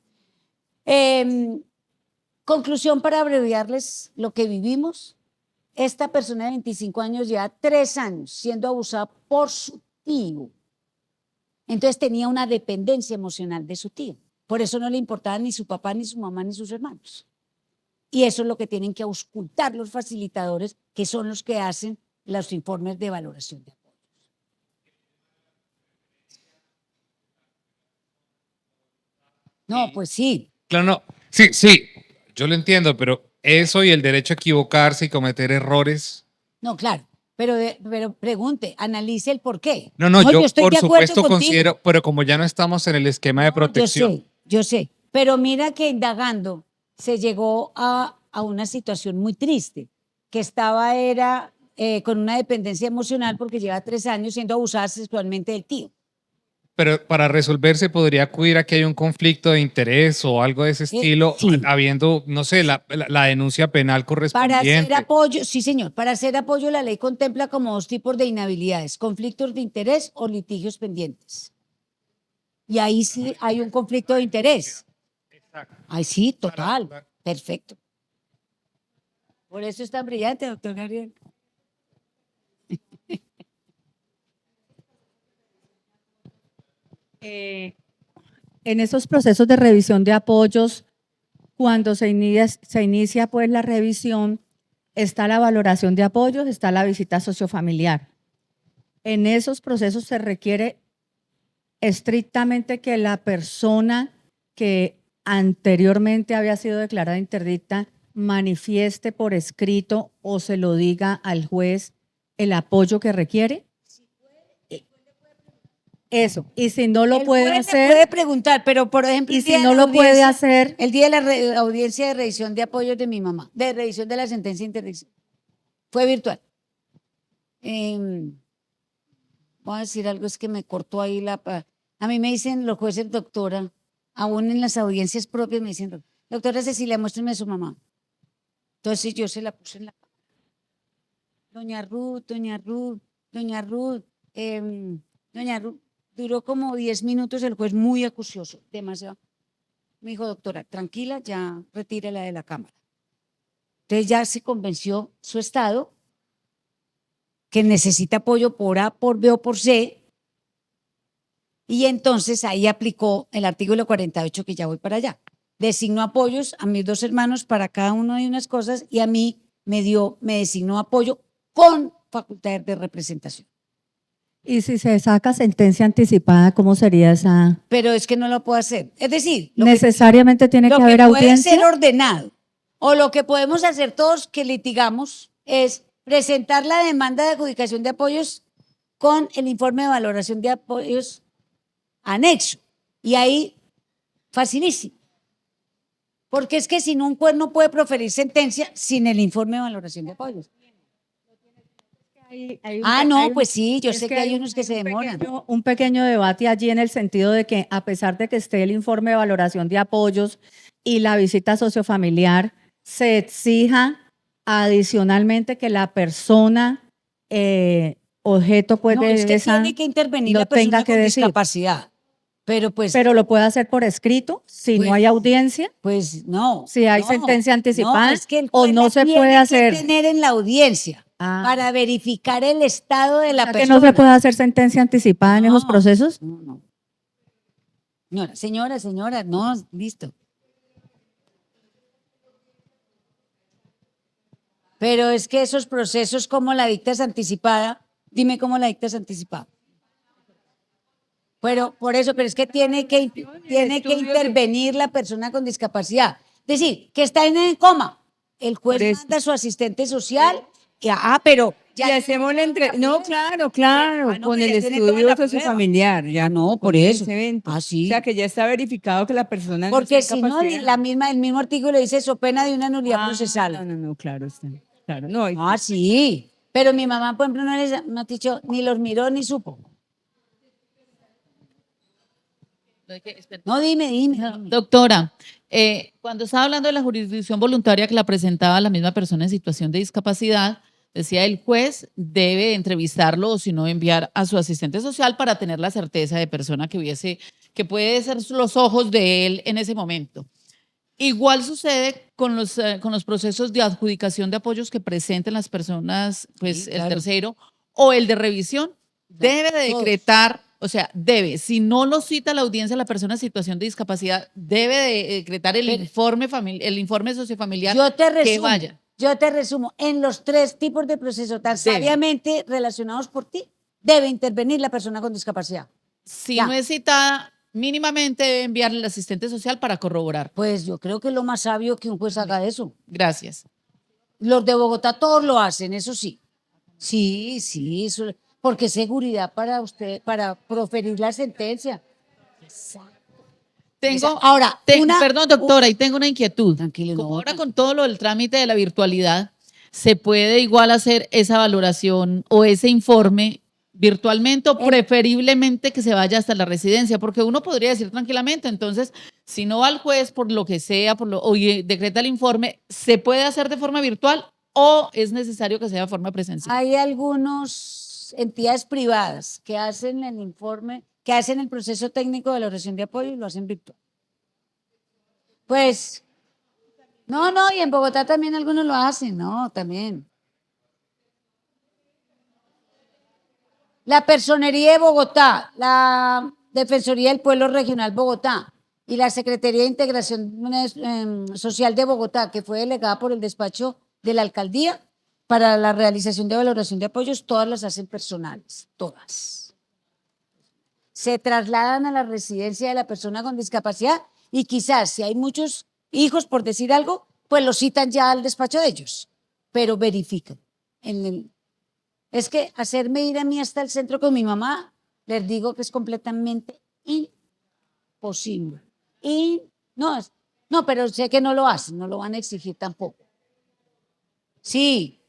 Conclusión para abreviarles lo que vivimos. Esta persona de 25 años lleva 3 años siendo abusada por su tío. Entonces tenía una dependencia emocional de su tío. Por eso no le importaba ni su papá, ni su mamá, ni sus hermanos. Y eso es lo que tienen que auscultar los facilitadores, que son los que hacen los informes de valoración de apoyos. No, pues sí. Claro, no. Sí, yo lo entiendo, pero eso y el derecho a equivocarse y cometer errores. No, claro, pero pregunte, analice el por qué. No, yo estoy por de acuerdo supuesto contigo. considero, pero como ya no estamos en el esquema de protección. Yo sé, pero mira que indagando se llegó a una situación muy triste, que era con una dependencia emocional porque lleva 3 años siendo abusada sexualmente del tío. Pero para resolverse podría acudir a que hay un conflicto de interés o algo de ese estilo, sí. Habiendo, no sé, la denuncia penal correspondiente. Para hacer apoyo, sí señor, para hacer apoyo la ley contempla como 2 tipos de inhabilidades, conflictos de interés o litigios pendientes. Y ahí sí hay un conflicto de interés. Exacto. Ahí sí, total, perfecto. Por eso es tan brillante, doctor Gabriel. En esos procesos de revisión de apoyos, cuando se inicia pues la revisión, está la valoración de apoyos, está la visita sociofamiliar. En esos procesos se requiere estrictamente que la persona que anteriormente había sido declarada interdicta manifieste por escrito o se lo diga al juez el apoyo que requiere. Eso, y si no lo puede hacer. Puede preguntar, pero por ejemplo. Y si no lo puede hacer. El día de la audiencia de revisión de apoyos de mi mamá, de revisión de la sentencia de interdicción, fue virtual. Voy a decir algo, es que me cortó ahí a mí me dicen los jueces, doctora, aún en las audiencias propias me dicen, doctora Cecilia, muéstrame a su mamá. Entonces yo se la puse en la cámara. Doña Ruth. Duró como 10 minutos el juez muy acucioso, demasiado. Me dijo, doctora, tranquila, ya retírela de la cámara. Entonces ya se convenció su estado que necesita apoyo por A, por B o por C. Y entonces ahí aplicó el artículo 48, que ya voy para allá. Designó apoyos a mis 2 hermanos para cada uno de unas cosas y a mí me designó apoyo con facultad de representación. Y si se saca sentencia anticipada, ¿cómo sería esa? Pero es que no lo puedo hacer. Es decir, Necesariamente tiene que haber puede audiencia. ser ordenado. O lo que podemos hacer todos que litigamos es presentar la demanda de adjudicación de apoyos con el informe de valoración de apoyos anexo. Y ahí, facilísimo. Porque es que si no, un juez no puede proferir sentencia sin el informe de valoración de apoyos. Pues sí, yo sé que hay unos que se demoran. Un pequeño debate allí en el sentido de que a pesar de que esté el informe de valoración de apoyos y la visita sociofamiliar, se exija adicionalmente que la persona objeto pues, de es que esa tiene que intervenir lo la persona tenga que con decir. discapacidad. Pero lo puede hacer por escrito si no hay audiencia. Pues no. Si hay sentencia anticipada, es que el o juez no la se tiene puede que hacer. tener en la audiencia para verificar el estado de la ¿Que persona. no se puede hacer sentencia anticipada en esos procesos? No. Señora, no, listo. Pero es que esos procesos, como la dictas anticipada, dime cómo la dictas anticipada. Pero pero es que tiene que intervenir la persona con discapacidad. Es decir, que está en el coma. El juez manda a su asistente social. Pero ya le hacemos la no, claro, con el estudio sociofamiliar, ya no, por eso. Sí. O sea, que ya está verificado que la persona porque si no, el mismo artículo dice so pena de una nulidad procesal. No, claro está. Claro, no. Sí. Pero mi mamá, por ejemplo, no ha dicho, ni los miró ni supo. No, dime. Doctora, cuando estaba hablando de la jurisdicción voluntaria que la presentaba la misma persona en situación de discapacidad, decía el juez debe entrevistarlo o si no enviar a su asistente social para tener la certeza de persona que puede ser los ojos de él en ese momento. Igual sucede con los procesos de adjudicación de apoyos que presenten las personas, pues el tercero o el de revisión, debe de decretar. O sea, si no lo cita la audiencia la persona en situación de discapacidad, debe de decretar el informe sociofamiliar que vaya. Yo te resumo, en los 3 tipos de procesos tan sabiamente relacionados por ti, debe intervenir la persona con discapacidad. Si no es citada, mínimamente debe enviarle al asistente social para corroborar. Pues yo creo que es lo más sabio que un juez haga eso. Gracias. Los de Bogotá todos lo hacen, eso sí. Sí, eso, porque es seguridad para usted, para proferir la sentencia. Perdón, doctora, y tengo una inquietud. Tranquilo. Como ahora con todo lo del trámite de la virtualidad, ¿se puede igual hacer esa valoración o ese informe virtualmente o preferiblemente que se vaya hasta la residencia? Porque uno podría decir tranquilamente, entonces, si no va al juez por lo que sea, o decreta el informe, ¿se puede hacer de forma virtual o es necesario que sea de forma presencial? Hay algunas entidades privadas que hacen el informe, que hacen el proceso técnico de valoración de apoyo y lo hacen virtual. Pues, no, y en Bogotá también algunos lo hacen, también. La Personería de Bogotá, la Defensoría del Pueblo Regional Bogotá y la Secretaría de Integración Social de Bogotá, que fue delegada por el despacho de la alcaldía para la realización de valoración de apoyos, todas las hacen personales, todas. Se trasladan a la residencia de la persona con discapacidad y quizás si hay muchos hijos, por decir algo, pues los citan ya al despacho de ellos, pero verifican. Es que hacerme ir a mí hasta el centro con mi mamá, les digo que es completamente imposible. No, pero sé que no lo hacen, no lo van a exigir tampoco. Sí,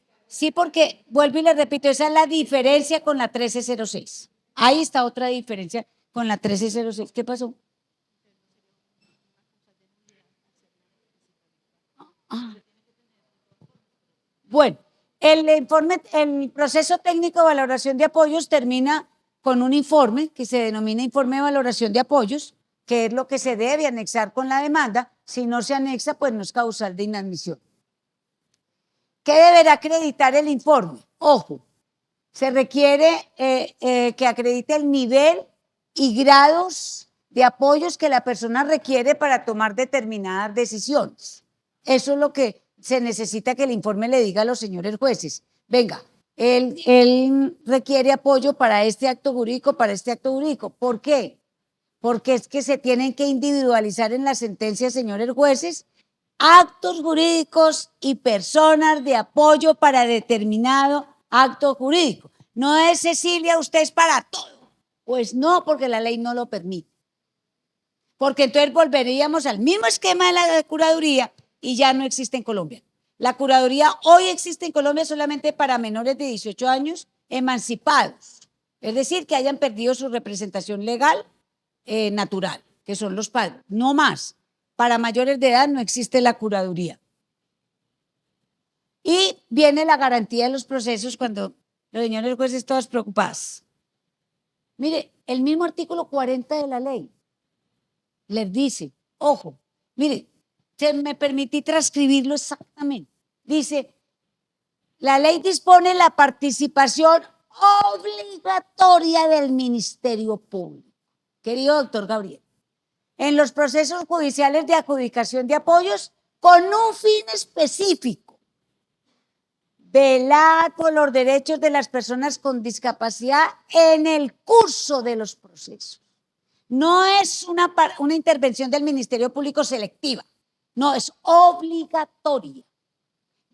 porque vuelvo y les repito, esa es la diferencia con la 1306. Ahí está otra diferencia con la 1306. ¿Qué pasó? Bueno, el proceso técnico de valoración de apoyos termina con un informe que se denomina informe de valoración de apoyos, que es lo que se debe anexar con la demanda. Si no se anexa, pues no es causal de inadmisión. ¿Qué deberá acreditar el informe? Ojo, se requiere que acredite el nivel y grados de apoyos que la persona requiere para tomar determinadas decisiones. Eso es lo que se necesita que el informe le diga a los señores jueces. Venga, él requiere apoyo para este acto jurídico, para este acto jurídico. ¿Por qué? Porque es que se tienen que individualizar en las sentencias, señores jueces, actos jurídicos y personas de apoyo para determinado acto jurídico. No es, Cecilia, usted es para todo. Pues no, porque la ley no lo permite. Porque entonces volveríamos al mismo esquema de la curaduría y ya no existe en Colombia. La curaduría hoy existe en Colombia solamente para menores de 18 años emancipados, es decir, que hayan perdido su representación legal natural, que son los padres, no más. Para mayores de edad no existe la curaduría. Y viene la garantía de los procesos cuando los señores jueces todos preocupados. Mire, el mismo artículo 40 de la ley les dice, ojo, mire, se me permití transcribirlo exactamente. Dice, la ley dispone la participación obligatoria del Ministerio Público, querido doctor Gabriel, en los procesos judiciales de adjudicación de apoyos con un fin específico: velar por los derechos de las personas con discapacidad en el curso de los procesos. No es una intervención del Ministerio Público selectiva, no, es obligatoria.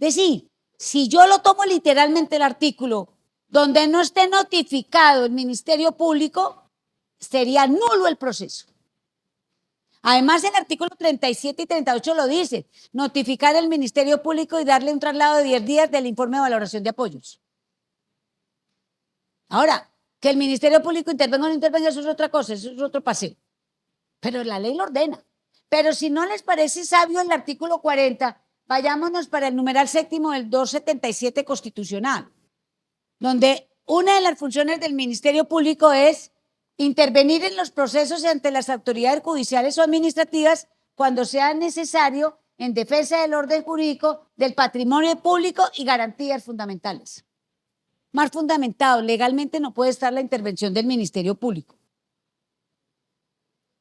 Es decir, si yo lo tomo literalmente el artículo, donde no esté notificado el Ministerio Público, sería nulo el proceso. Además, el artículo 37 y 38 lo dice, notificar al Ministerio Público y darle un traslado de 10 días del informe de valoración de apoyos. Ahora, que el Ministerio Público intervenga o no intervenga, eso es otra cosa, eso es otro paseo. Pero la ley lo ordena. Pero si no les parece sabio el artículo 40, vayámonos para el numeral séptimo del 277 constitucional, donde una de las funciones del Ministerio Público es intervenir en los procesos ante las autoridades judiciales o administrativas cuando sea necesario en defensa del orden jurídico, del patrimonio público y garantías fundamentales. Más fundamentado, legalmente no puede estar la intervención del Ministerio Público.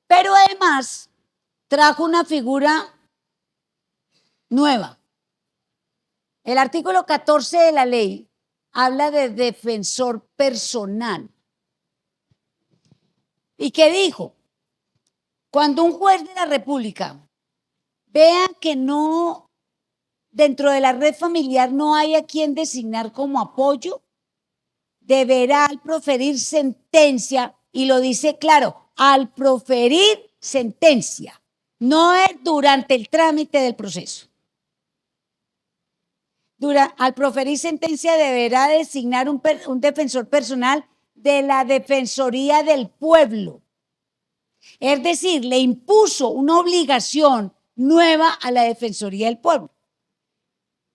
Pero además trajo una figura nueva. El artículo 14 de la ley habla de defensor personal. ¿Y qué dijo? Cuando un juez de la República vea que no, dentro de la red familiar no hay a quien designar como apoyo, deberá al proferir sentencia, y lo dice claro, al proferir sentencia, no es durante el trámite del proceso. Al proferir sentencia deberá designar un defensor personal de la Defensoría del Pueblo. Es decir, le impuso una obligación nueva a la Defensoría del Pueblo.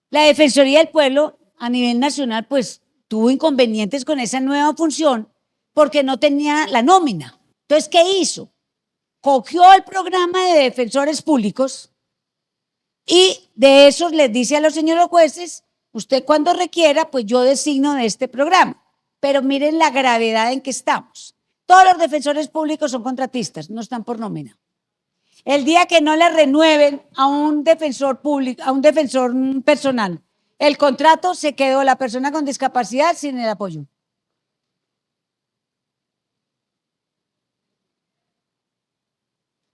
La Defensoría del Pueblo a nivel nacional pues tuvo inconvenientes con esa nueva función porque no tenía la nómina. Entonces, ¿qué hizo? Cogió el programa de defensores públicos y de esos les dice a los señores jueces, usted cuando requiera, pues yo designo de este programa. Pero miren la gravedad en que estamos. Todos los defensores públicos son contratistas, no están por nómina. El día que no le renueven a un defensor público, a un defensor personal, el contrato, se quedó la persona con discapacidad sin el apoyo.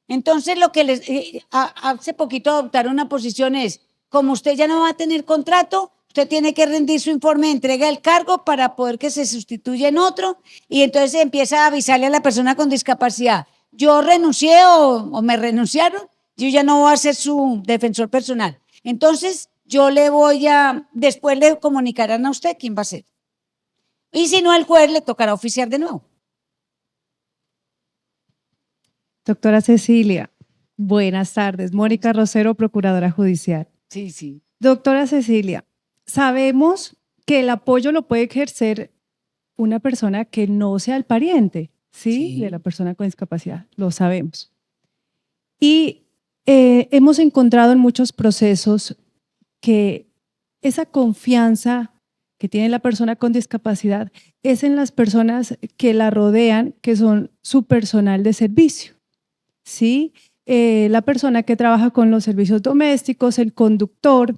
Entonces, lo que hace poquito adoptaron una posición es, como usted ya no va a tener contrato, usted tiene que rendir su informe de entrega del cargo para poder que se sustituya en otro, y entonces empieza a avisarle a la persona con discapacidad, yo renuncié o me renunciaron, yo ya no voy a ser su defensor personal. Entonces, yo le voy a, después le comunicarán a usted quién va a ser. Y si no, el juez le tocará oficiar de nuevo. Doctora Cecilia, buenas tardes. Mónica Rosero, Procuradora Judicial. Sí, sí. Doctora Cecilia, sabemos que el apoyo lo puede ejercer una persona que no sea el pariente, ¿sí? De la persona con discapacidad, lo sabemos. Y hemos encontrado en muchos procesos que esa confianza que tiene la persona con discapacidad es en las personas que la rodean, que son su personal de servicio. ¿Sí? La persona que trabaja con los servicios domésticos, el conductor.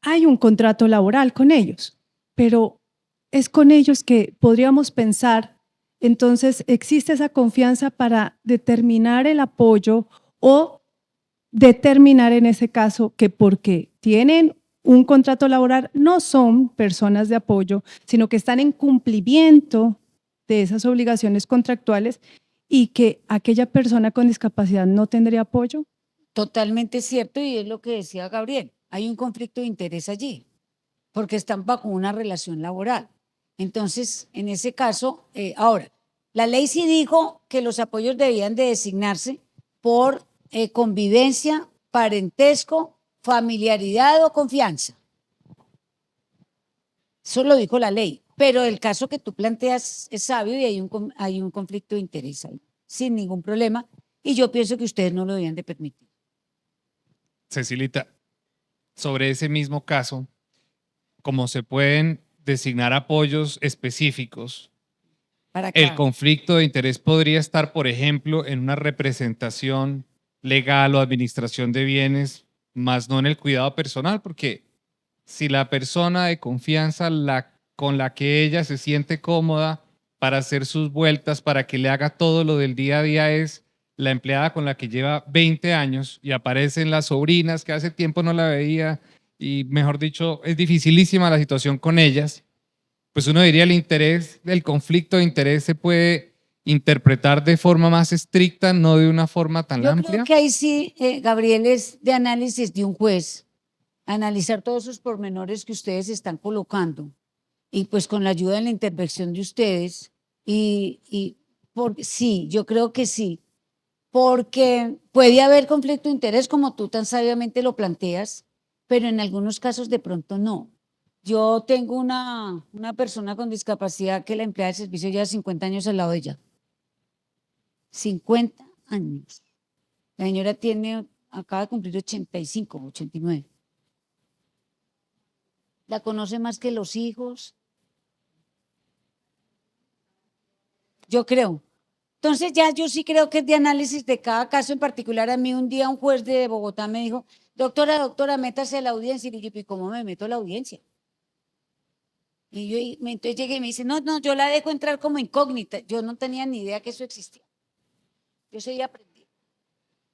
hay un contrato laboral con ellos, pero es con ellos que podríamos pensar, entonces existe esa confianza para determinar el apoyo o determinar en ese caso que porque tienen un contrato laboral no son personas de apoyo, sino que están en cumplimiento de esas obligaciones contractuales y que aquella persona con discapacidad no tendría apoyo. Totalmente cierto, y es lo que decía Gabriel. Hay un conflicto de interés allí, porque están bajo una relación laboral. Entonces, en ese caso, ahora, la ley sí dijo que los apoyos debían de designarse por convivencia, parentesco, familiaridad o confianza. Eso lo dijo la ley, pero el caso que tú planteas es sabio y hay un conflicto de interés ahí, sin ningún problema, y yo pienso que ustedes no lo debían de permitir. Cecilita, sobre ese mismo caso, como se pueden designar apoyos específicos, el conflicto de interés podría estar, por ejemplo, en una representación legal o administración de bienes, más no en el cuidado personal, porque si la persona de confianza con la que ella se siente cómoda para hacer sus vueltas, para que le haga todo lo del día a día, es la empleada con la que lleva 20 años y aparecen las sobrinas que hace tiempo no la veía y, mejor dicho, es dificilísima la situación con ellas, pues uno diría el interés, el conflicto de interés se puede interpretar de forma más estricta, no de una forma tan amplia. Yo creo que ahí sí, Gabriel, es de análisis de un juez, analizar todos esos pormenores que ustedes están colocando y pues con la ayuda de la intervención de ustedes sí, yo creo que sí, porque puede haber conflicto de interés como tú tan sabiamente lo planteas, pero en algunos casos de pronto no. Yo tengo una persona con discapacidad que la empleada de servicio lleva 50 años al lado de ella. 50 años. La señora acaba de cumplir 85, 89. La conoce más que los hijos. Yo creo. Entonces ya yo sí creo que es de análisis de cada caso en particular. A mí un día un juez de Bogotá me dijo, doctora, métase a la audiencia. Y yo, ¿y cómo me meto a la audiencia? Y yo entonces llegué y me dice, no, yo la dejo entrar como incógnita. Yo no tenía ni idea que eso existía. Yo seguía aprendiendo.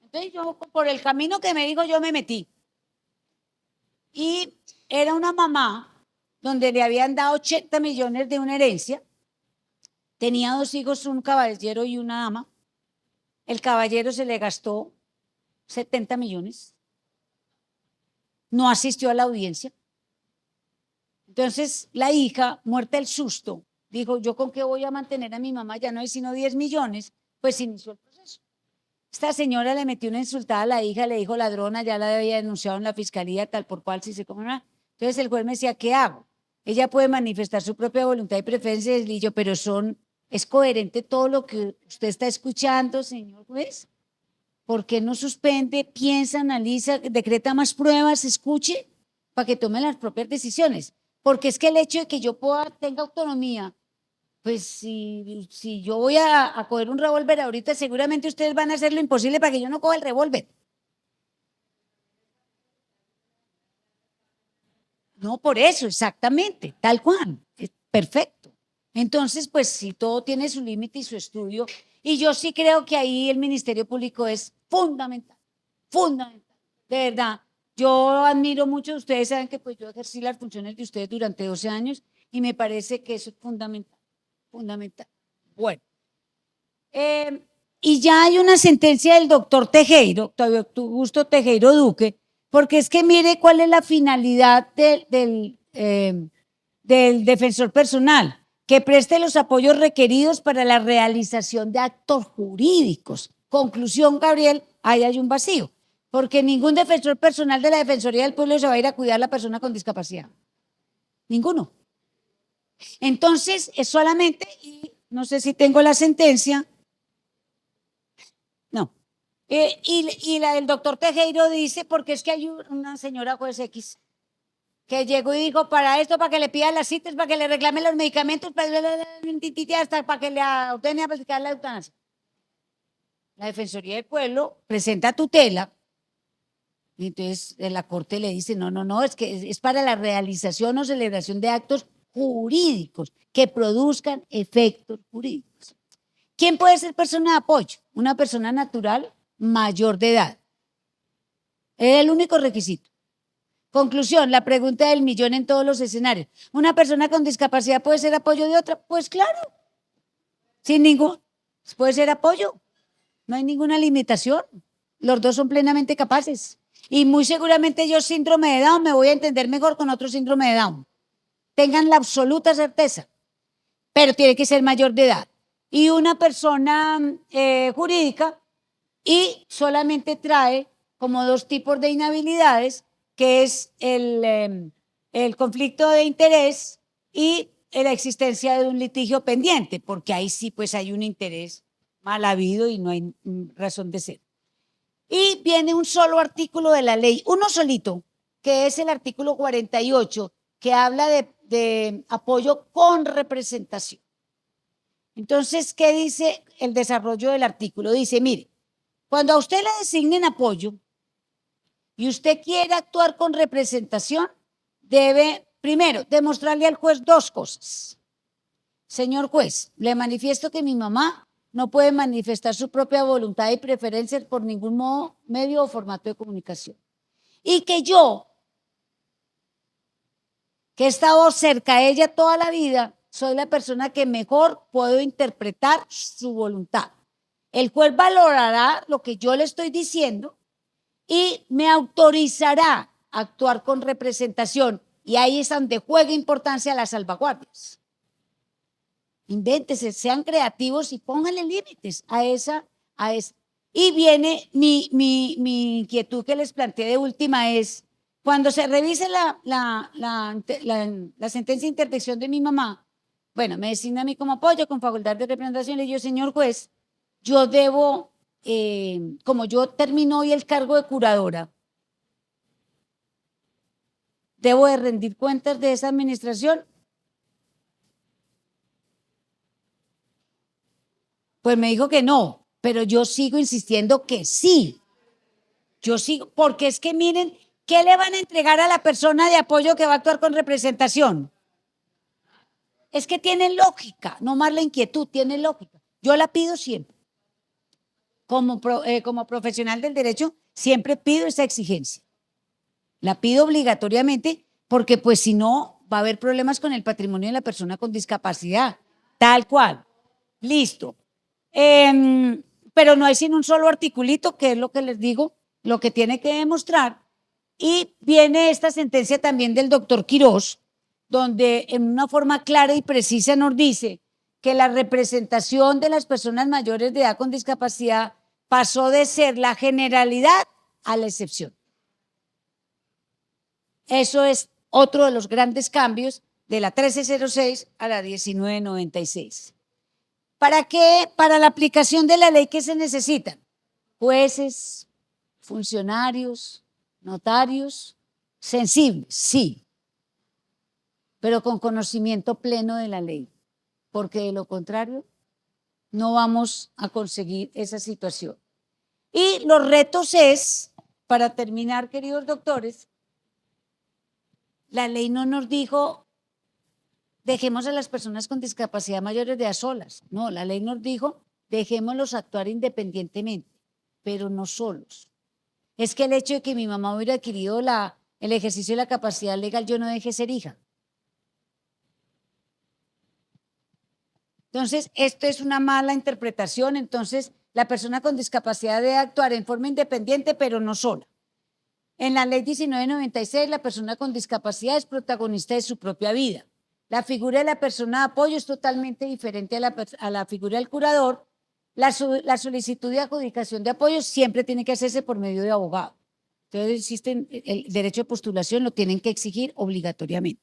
Entonces yo, por el camino que me dijo, yo me metí. Y era una mamá donde le habían dado 80 millones de una herencia. Tenía 2 hijos, un caballero y una dama. El caballero se le gastó 70 millones. No asistió a la audiencia. Entonces la hija, muerta del susto, dijo, ¿yo con qué voy a mantener a mi mamá? Ya no hay sino 10 millones. Pues inició el proceso. Esta señora le metió una insultada a la hija, le dijo ladrona, ya la había denunciado en la fiscalía, tal por cual, si se como nada. Entonces el juez me decía, ¿qué hago? Ella puede manifestar su propia voluntad y preferencia, y yo, pero es coherente todo lo que usted está escuchando, señor juez. ¿Por qué no suspende, piensa, analiza, decreta más pruebas, escuche, para que tome las propias decisiones? Porque es que el hecho de que yo tenga autonomía, pues si yo voy a coger un revólver ahorita, seguramente ustedes van a hacer lo imposible para que yo no coja el revólver. No, por eso, exactamente, tal cual, perfecto. Entonces, pues sí, todo tiene su límite y su estudio, y yo sí creo que ahí el Ministerio Público es fundamental, de verdad. Yo admiro mucho, ustedes saben que pues yo ejercí las funciones de ustedes durante 12 años y me parece que eso es fundamental. Bueno, y ya hay una sentencia del doctor Tejero, Augusto Tejero Duque, porque es que mire cuál es la finalidad del defensor personal, que preste los apoyos requeridos para la realización de actos jurídicos. Conclusión, Gabriel, ahí hay un vacío, porque ningún defensor personal de la Defensoría del Pueblo se va a ir a cuidar a la persona con discapacidad. Ninguno. Entonces, es solamente, y no sé si tengo la sentencia, no, y la del doctor Tejero dice, porque es que hay una señora juez X que llegó y dijo, para esto, para que le pida las citas, para que le reclame los medicamentos, hasta para que le ordene aplicar la eutanasia. La Defensoría del Pueblo presenta tutela Y entonces la corte le dice, no, es que es para la realización o celebración de actos jurídicos que produzcan efectos jurídicos. ¿Quién puede ser persona de apoyo? Una persona natural mayor de edad. Es el único requisito. Conclusión, la pregunta del millón en todos los escenarios. ¿Una persona con discapacidad puede ser apoyo de otra? Pues claro. Sin ningún, puede ser apoyo. No hay ninguna limitación. Los dos son plenamente capaces. Y muy seguramente yo, síndrome de Down, me voy a entender mejor con otro síndrome de Down. Tengan la absoluta certeza. Pero tiene que ser mayor de edad. Y una persona jurídica y solamente trae como dos tipos de inhabilidades, que es el conflicto de interés y la existencia de un litigio pendiente, porque ahí sí pues hay un interés mal habido y no hay razón de ser. Y viene un solo artículo de la ley, uno solito, que es el artículo 48, que habla de apoyo con representación. Entonces, ¿qué dice el desarrollo del artículo? Dice, mire, cuando a usted le designen apoyo y usted quiere actuar con representación, debe, primero, demostrarle al juez dos cosas. Señor juez, le manifiesto que mi mamá no puede manifestar su propia voluntad y preferencias por ningún modo, medio o formato de comunicación. Y que yo, que he estado cerca a ella toda la vida, soy la persona que mejor puedo interpretar su voluntad. El juez valorará lo que yo le estoy diciendo y me autorizará a actuar con representación. Y ahí es donde juega importancia las salvaguardias. Invéntese, sean creativos y pónganle límites a esa. Y viene mi inquietud que les planteé de última es, cuando se revise la sentencia de interdicción de mi mamá, bueno, me designa a mí como apoyo con facultad de representación y le digo, señor juez, yo debo, como yo termino hoy el cargo de curadora, ¿debo de rendir cuentas de esa administración? Pues me dijo que no, pero yo sigo insistiendo que sí. Yo sigo, porque es que miren, ¿qué le van a entregar a la persona de apoyo que va a actuar con representación? Es que tiene lógica, no más la inquietud, tiene lógica. Yo la pido siempre. Como profesional del derecho, siempre pido esa exigencia. La pido obligatoriamente porque pues si no, va a haber problemas con el patrimonio de la persona con discapacidad. Tal cual. Listo. Pero no hay sino un solo articulito, que es lo que les digo, lo que tiene que demostrar. Y viene esta sentencia también del doctor Quirós, donde en una forma clara y precisa nos dice que la representación de las personas mayores de edad con discapacidad pasó de ser la generalidad a la excepción. Eso es otro de los grandes cambios de la 1306 a la 1996. ¿Para qué? Para la aplicación de la ley, ¿qué se necesitan? Jueces, funcionarios, notarios, sensibles, sí, pero con conocimiento pleno de la ley, porque de lo contrario no vamos a conseguir esa situación. Y los retos es, para terminar, queridos doctores, la ley no nos dijo dejemos a las personas con discapacidad mayores de a solas. No, la ley nos dijo dejémoslos actuar independientemente, pero no solos. Es que el hecho de que mi mamá hubiera adquirido el ejercicio de la capacidad legal, yo no dejé ser hija. Entonces, esto es una mala interpretación. Entonces, la persona con discapacidad debe actuar en forma independiente, pero no sola. En la ley 1996, la persona con discapacidad es protagonista de su propia vida. La figura de la persona de apoyo es totalmente diferente a la figura del curador. La solicitud de adjudicación de apoyo siempre tiene que hacerse por medio de abogado. Entonces, el derecho de postulación lo tienen que exigir obligatoriamente.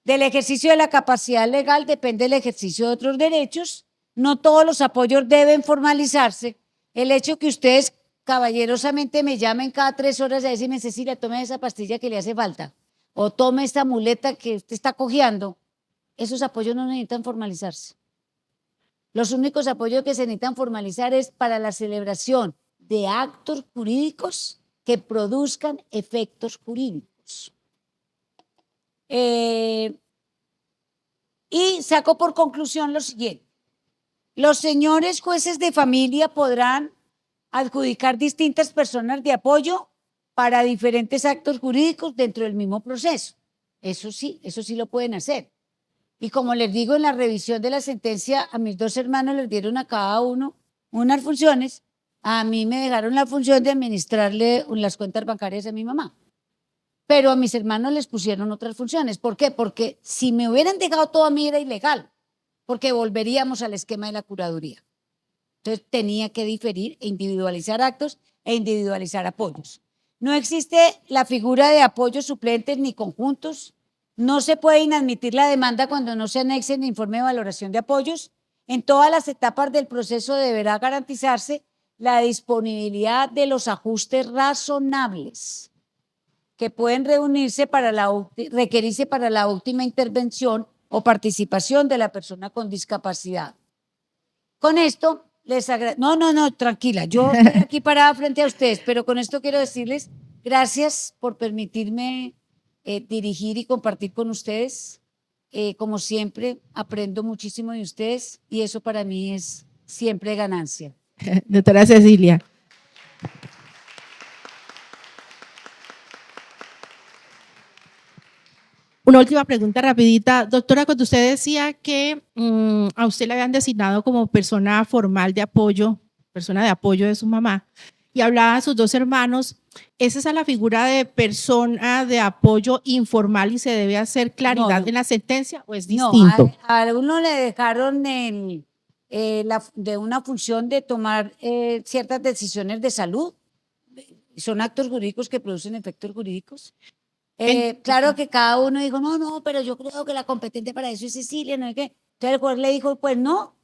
Del ejercicio de la capacidad legal depende el ejercicio de otros derechos. No todos los apoyos deben formalizarse. El hecho que ustedes caballerosamente me llamen cada 3 horas a decirme, Cecilia, tome esa pastilla que le hace falta, o tome esta muleta que usted está cojeando, esos apoyos no necesitan formalizarse. Los únicos apoyos que se necesitan formalizar es para la celebración de actos jurídicos que produzcan efectos jurídicos. Y saco por conclusión lo siguiente. Los señores jueces de familia podrán adjudicar distintas personas de apoyo para diferentes actos jurídicos dentro del mismo proceso. Eso sí lo pueden hacer. Y como les digo, en la revisión de la sentencia, a mis 2 hermanos les dieron a cada uno unas funciones. A mí me dejaron la función de administrarle las cuentas bancarias a mi mamá. Pero a mis hermanos les pusieron otras funciones. ¿Por qué? Porque si me hubieran dejado todo a mí era ilegal, porque volveríamos al esquema de la curaduría. Entonces tenía que diferir e individualizar actos e individualizar apoyos. No existe la figura de apoyos suplentes ni conjuntos. No se puede inadmitir la demanda cuando no se anexe el informe de valoración de apoyos. En todas las etapas del proceso deberá garantizarse la disponibilidad de los ajustes razonables que pueden requerirse para la última intervención o participación de la persona con discapacidad. Con esto les agradezco. No, tranquila, yo estoy aquí parada frente a ustedes, pero con esto quiero decirles gracias por permitirme dirigir y compartir con ustedes. Como siempre, aprendo muchísimo de ustedes y eso para mí es siempre ganancia. Doctora Cecilia. Una última pregunta rapidita. Doctora, cuando usted decía que a usted le habían designado como persona formal de apoyo, persona de apoyo de su mamá, y hablaba de sus 2 hermanos, ¿esa es la figura de persona de apoyo informal y se debe hacer claridad en la sentencia o es distinto? No, a uno le dejaron de una función de tomar ciertas decisiones de salud. Son actos jurídicos que producen efectos jurídicos. Claro que cada uno dijo, no, pero yo creo que la competente para eso es Cecilia, no es que. Entonces el juez le dijo, pues no,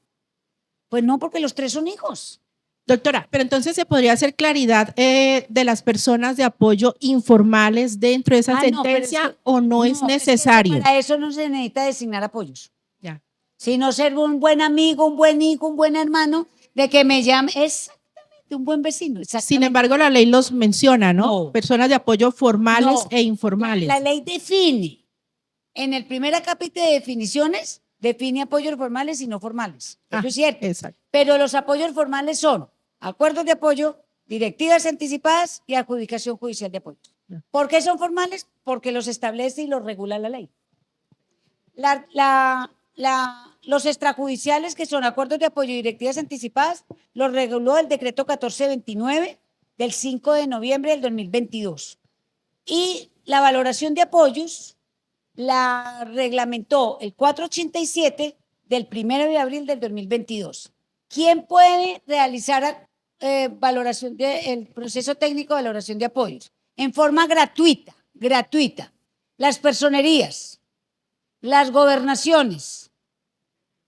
porque los 3 son hijos. Doctora, pero entonces se podría hacer claridad de las personas de apoyo informales dentro de esa sentencia o no es necesario. Para eso no se necesita designar apoyos. Ya. Sino ser un buen amigo, un buen hijo, un buen hermano, de que me llame, exactamente, un buen vecino. Sin embargo, la ley los menciona, ¿no? Personas de apoyo formales e informales. La ley define, en el primer capítulo de definiciones, define apoyos formales y no formales. Eso es cierto. Exacto. Pero los apoyos formales son acuerdos de apoyo, directivas anticipadas y adjudicación judicial de apoyo. ¿Por qué son formales? Porque los establece y los regula la ley. Los extrajudiciales, que son acuerdos de apoyo y directivas anticipadas, los reguló el decreto 1429 del 5 de noviembre del 2022. Y la valoración de apoyos la reglamentó el 487 del 1 de abril del 2022. ¿Quién puede realizar el proceso técnico de valoración de apoyos? En forma gratuita. Las personerías, las gobernaciones,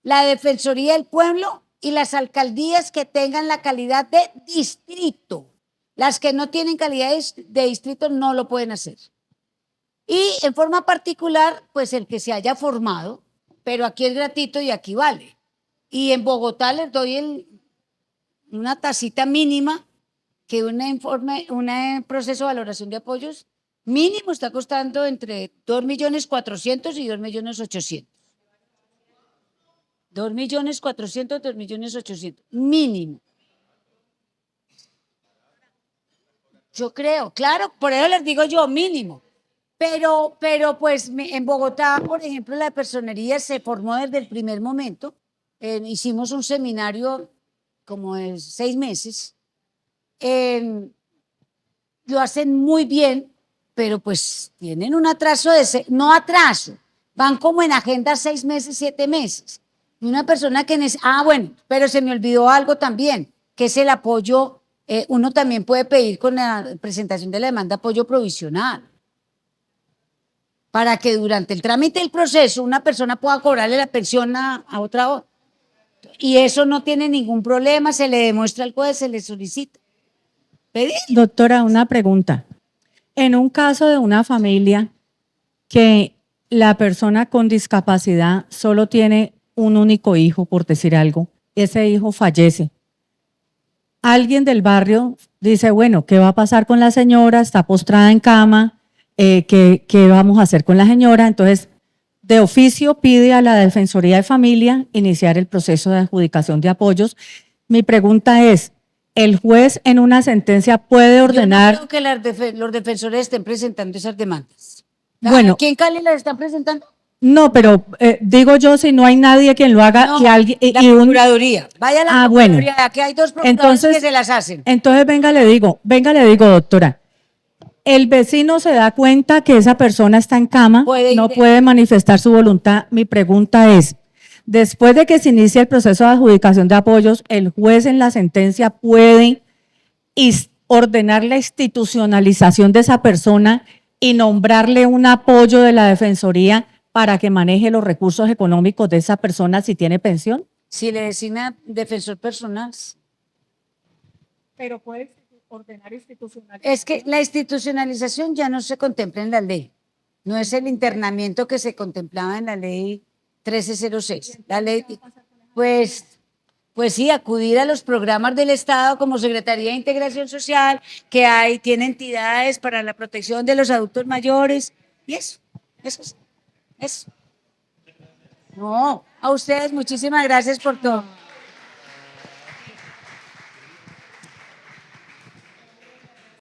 la Defensoría del Pueblo y las alcaldías que tengan la calidad de distrito. Las que no tienen calidad de distrito no lo pueden hacer. Y en forma particular, pues el que se haya formado, pero aquí es gratuito y aquí vale. Y en Bogotá les doy una tacita mínima que un proceso de valoración de apoyos mínimo está costando entre 2.400.000 y 2.800.000. 2.400.000, 2.800.000, mínimo. Yo creo, claro, por eso les digo yo mínimo. Pero pues en Bogotá, por ejemplo, la personería se formó desde el primer momento. Hicimos un seminario como de 6 meses. Lo hacen muy bien, pero pues tienen un atraso no atraso, van como en agenda 6 meses, 7 meses. Y una persona que bueno, pero se me olvidó algo también, que es el apoyo. Uno también puede pedir con la presentación de la demanda apoyo provisional, para que durante el trámite del proceso una persona pueda cobrarle la pensión a otra. Y eso no tiene ningún problema, se le demuestra al juez, se le solicita. ¿Pedir? Doctora, una pregunta. En un caso de una familia que la persona con discapacidad solo tiene un único hijo, por decir algo, ese hijo fallece, alguien del barrio dice, bueno, ¿qué va a pasar con la señora? Está postrada en cama, ¿qué vamos a hacer con la señora? Entonces, de oficio pide a la Defensoría de Familia iniciar el proceso de adjudicación de apoyos. Mi pregunta es, ¿el juez en una sentencia puede ordenar? Yo no creo que los defensores estén presentando esas demandas. Bueno, ¿Quién Cali las están presentando? no, pero digo yo, si no hay nadie quien lo haga, No, que alguien, la Procuraduría. Vaya a la bueno. Procuraduría, aquí hay dos procuradores que se las hacen. Entonces, venga, le digo, doctora, el vecino se da cuenta que esa persona está en cama, no puede manifestar su voluntad. Mi pregunta es, después de que se inicie el proceso de adjudicación de apoyos, ¿el juez en la sentencia puede ordenar la institucionalización de esa persona y nombrarle un apoyo de la Defensoría para que maneje los recursos económicos de esa persona si tiene pensión? Si le designa defensor personal. Pero puede ordenar institucional. Es que la institucionalización ya no se contempla en la ley. No es el internamiento que se contemplaba en la ley 1306. La ley, pues sí, acudir a los programas del Estado como Secretaría de Integración Social, que tiene entidades para la protección de los adultos mayores, y eso. No, a ustedes muchísimas gracias por todo.